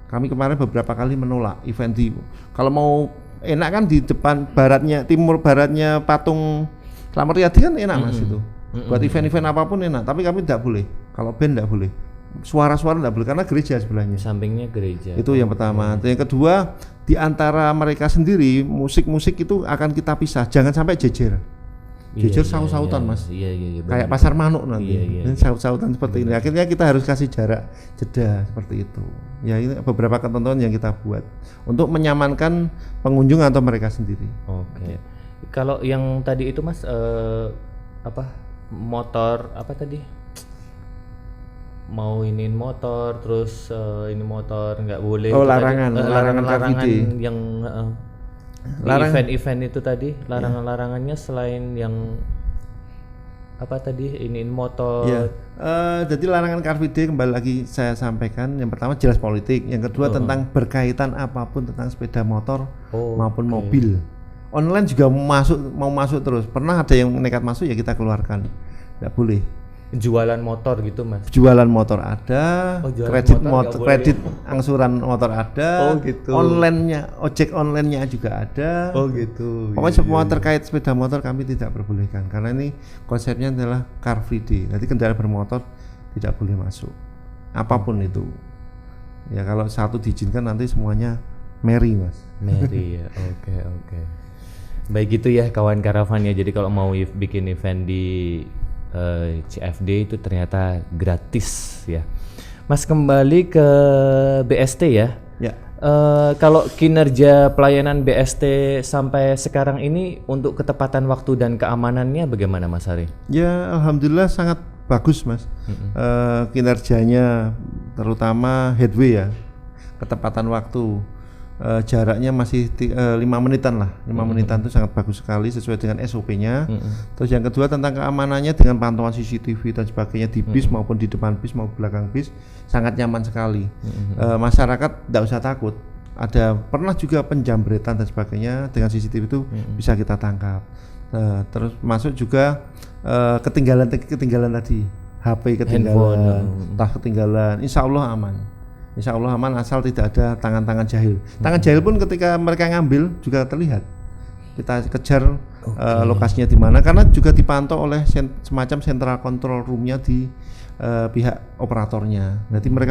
Kami kemarin beberapa kali menolak event di. Kalau mau enak kan di depan baratnya, timur baratnya patung Slamet Riyadi kan enak Mas itu. Buat event-event apapun enak, tapi kami tidak boleh. Kalau band tidak boleh. Suara-suara tidak boleh karena gereja sebelahnya. Sampingnya gereja. Itu yang pertama. Yang kedua, di antara mereka sendiri musik-musik itu akan kita pisah, jangan sampai jejer. Jejer saut-sautan Mas. Iya. Kayak pasar manuk nanti. Iya. Saut-sautan seperti ini. Akhirnya kita harus kasih jarak jeda seperti itu. Ya ini beberapa ketentuan yang kita buat untuk menyamankan pengunjung atau mereka sendiri. Oke. Kalau yang tadi itu Mas motor apa tadi? Mau iniin motor terus ini motor nggak boleh. Oh, itu larangan tadi, yang Larang. event itu tadi larangannya selain yang apa tadi iniin motor. Ya, jadi larangan Car Free Day kembali lagi saya sampaikan. Yang pertama jelas politik, yang kedua tentang berkaitan apapun tentang sepeda motor maupun mobil. Online juga mau masuk terus. Pernah ada yang nekat masuk ya kita keluarkan. Tidak boleh. Jualan motor gitu Mas. Jualan motor ada, kredit angsuran motor ada, gitu. Online-nya, ojek online-nya juga ada. Gitu. Pokoknya semua terkait sepeda motor kami tidak perbolehkan karena ini konsepnya adalah Car Free Day. Jadi kendaraan bermotor tidak boleh masuk. Apapun itu. Ya kalau satu diizinkan nanti semuanya merry Mas. Merry ya. Oke. Baik gitu ya kawan karavan ya. Jadi kalau mau bikin event di CFD itu ternyata gratis ya. Mas kembali ke BST ya. Ya. Kalau kinerja pelayanan BST sampai sekarang ini untuk ketepatan waktu dan keamanannya bagaimana Mas Hari? Ya alhamdulillah sangat bagus Mas. Kinerjanya terutama headway ya, ketepatan waktu. Jaraknya masih 5 menitan lah. 5 menitan itu sangat bagus sekali sesuai dengan SOP-nya. Terus yang kedua tentang keamanannya dengan pantauan CCTV dan sebagainya di bis maupun di depan bis maupun belakang bis sangat nyaman sekali. Masyarakat tidak usah takut. Pernah juga penjambretan dan sebagainya dengan CCTV itu bisa kita tangkap. Terus masuk juga ketinggalan tadi, HP ketinggalan, tas ketinggalan, insya Allah aman. Insya Allah aman asal tidak ada tangan-tangan jahil. Tangan jahil pun ketika mereka ngambil juga terlihat. Kita kejar lokasinya di mana karena juga dipantau oleh semacam central control room-nya di pihak operatornya. Nanti mereka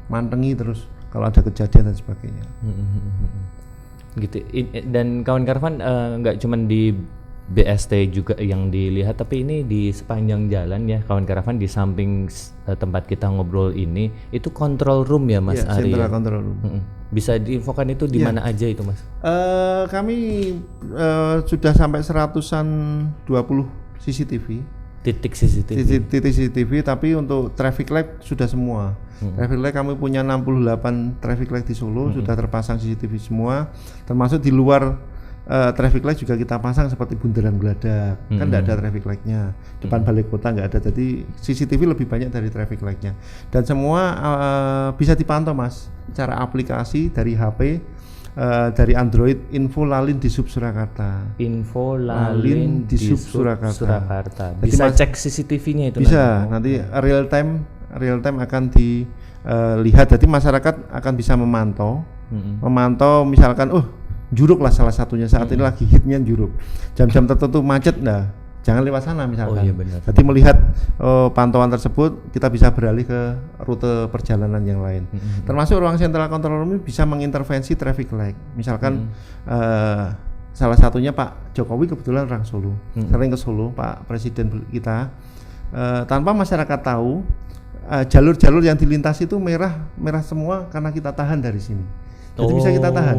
mantengi terus kalau ada kejadian dan sebagainya. Gitu. Dan kawan karavan nggak cuma di BST juga yang dilihat, tapi ini di sepanjang jalan ya kawan karavan, di samping tempat kita ngobrol ini itu control room ya Mas Ari. Central control room. Bisa diinfokan itu di mana aja itu Mas? Kami sudah sampai 120 CCTV. Titik CCTV. Tapi untuk traffic light sudah semua. Traffic light kami punya 68 traffic light di Solo sudah terpasang CCTV semua, termasuk di luar traffic light juga kita pasang seperti bundaran Geladak, kan tidak ada traffic lightnya. Depan balai kota nggak ada, jadi CCTV lebih banyak dari traffic lightnya. Dan semua bisa dipantau Mas, cara aplikasi dari HP, dari Android, Info Lalin di Sub Surakarta. Info Lalin di Sub Surakarta. Bisa cek CCTV-nya itu? Bisa, nanti real time akan dilihat. Jadi masyarakat akan bisa memantau misalkan Juruk lah salah satunya saat ini lagi hitnya Juruk. Jam-jam tertentu macet, jangan lewat sana misalkan. Benar. Jadi melihat pantauan tersebut kita bisa beralih ke rute perjalanan yang lain. Termasuk ruang central control room ini bisa mengintervensi traffic light. Misalkan salah satunya Pak Jokowi kebetulan orang Solo, sering ke Solo, Pak Presiden kita. Tanpa masyarakat tahu, jalur-jalur yang dilintasi itu merah semua karena kita tahan dari sini. Jadi bisa kita tahan.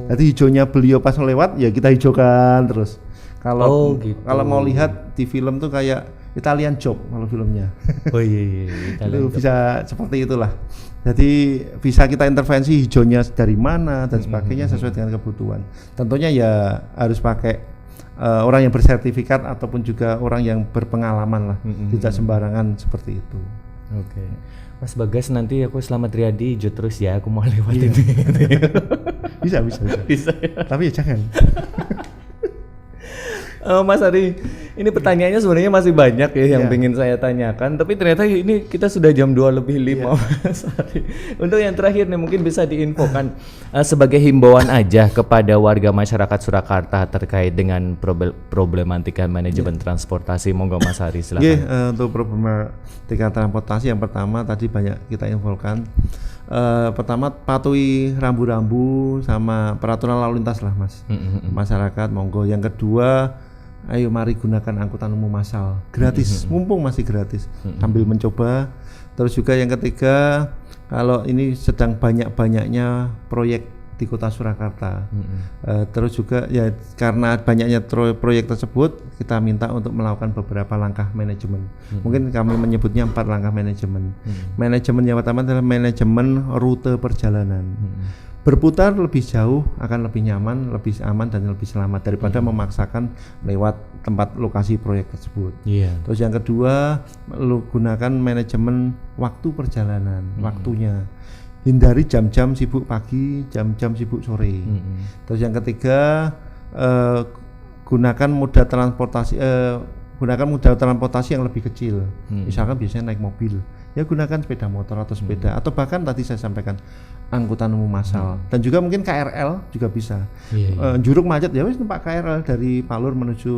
Jadi hijaunya beliau pas lewat ya kita hijaukan terus. Kalau gitu. kalau mau lihat di film tuh kayak Italian Job kalau filmnya. Oh iya. Itu bisa seperti itulah. Jadi bisa kita intervensi hijaunya dari mana dan sebagainya sesuai dengan kebutuhan. Tentunya ya harus pakai orang yang bersertifikat ataupun juga orang yang berpengalaman lah. Tidak sembarangan seperti itu. Oke. Mas Bagas, nanti aku Selamat Riyadi hijau terus ya, aku mau lewat ini. Bisa. Bisa ya. Tapi ya jangan. Mas Ari, ini pertanyaannya sebenarnya masih banyak ya yang Iya. pengen saya tanyakan, tapi ternyata ini kita sudah jam 2:05 Mas Ari. Untuk yang terakhir nih mungkin bisa diinfokan sebagai himbauan aja kepada warga masyarakat Surakarta terkait dengan problematika manajemen transportasi. Monggo Mas Ari silakan. Oke, untuk problematika transportasi yang pertama tadi banyak kita infokan. Pertama patuhi rambu-rambu sama peraturan lalu lintas lah Mas. Masyarakat monggo. Yang kedua, ayo mari gunakan angkutan umum massal gratis, mumpung masih gratis, sambil mencoba. Terus juga yang ketiga, kalau ini sedang banyak-banyaknya proyek di Kota Surakarta. Terus juga ya karena banyaknya proyek tersebut, kita minta untuk melakukan beberapa langkah manajemen. Mungkin kami menyebutnya 4 langkah manajemen. Manajemen yang pertama adalah manajemen rute perjalanan. Berputar lebih jauh akan lebih nyaman, lebih aman dan lebih selamat daripada memaksakan lewat tempat lokasi proyek tersebut. Terus yang kedua, gunakan manajemen waktu perjalanan, waktunya. Hindari jam-jam sibuk pagi, jam-jam sibuk sore. Terus yang ketiga, gunakan moda transportasi yang lebih kecil. Misalkan biasanya naik mobil, ya gunakan sepeda motor atau sepeda, atau bahkan tadi saya sampaikan angkutan umum massal. Dan juga mungkin KRL juga bisa. Juruk macet ya wis numpak KRL dari Palur menuju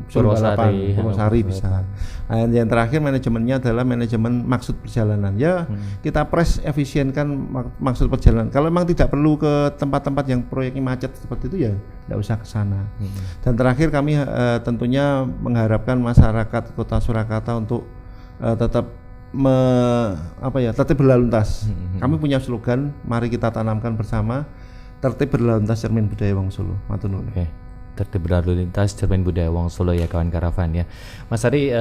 Purwosari bisa. Yang terakhir manajemennya adalah manajemen maksud perjalanan. Ya kita efisienkan maksud perjalanan. Kalau memang tidak perlu ke tempat-tempat yang proyeknya macet seperti itu ya tidak usah ke sana. Dan terakhir kami tentunya mengharapkan masyarakat Kota Surakarta untuk tetap tertib berlalu lintas. Kami punya slogan, mari kita tanamkan bersama, tertib berlalu lintas cermin budaya Wong Solo. Matur nuwun. Oke. Tertib berlalu lintas cermin budaya Wong Solo ya kawan karavan ya. Mas Ari,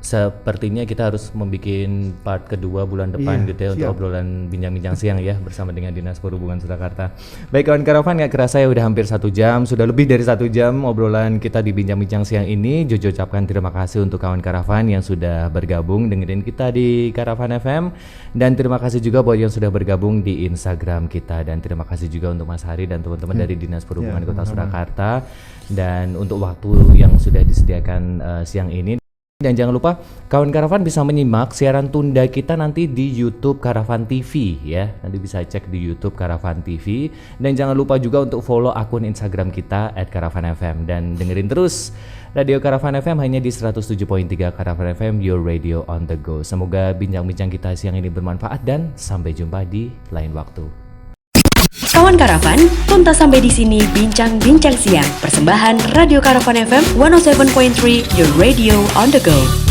sepertinya kita harus membuat part kedua bulan depan gitu ya, untuk obrolan bincang-bincang siang ya bersama dengan Dinas Perhubungan Surakarta. Baik kawan karavan, gak kerasa ya udah hampir 1 jam, sudah lebih dari 1 jam obrolan kita di bincang-bincang siang ini. Jojo ucapkan terima kasih untuk kawan karavan yang sudah bergabung dengerin kita di Karavan FM, dan terima kasih juga buat yang sudah bergabung di Instagram kita, dan terima kasih juga untuk Mas Hari dan teman-teman dari Dinas Perhubungan Kota Surakarta, dan untuk waktu yang sudah disediakan siang ini. Dan jangan lupa kawan karavan bisa menyimak siaran tunda kita nanti di YouTube Karavan TV ya. Nanti bisa cek di YouTube Karavan TV, dan jangan lupa juga untuk follow akun Instagram kita @karavanfm, dan dengerin terus Radio Karavan FM hanya di 107.3 Karavan FM, your radio on the go. Semoga bincang-bincang kita siang ini bermanfaat, dan sampai jumpa di lain waktu. Kawan Karavan, tuntas sampai di sini bincang-bincang siang. Persembahan Radio Karavan FM 107.3, your radio on the go.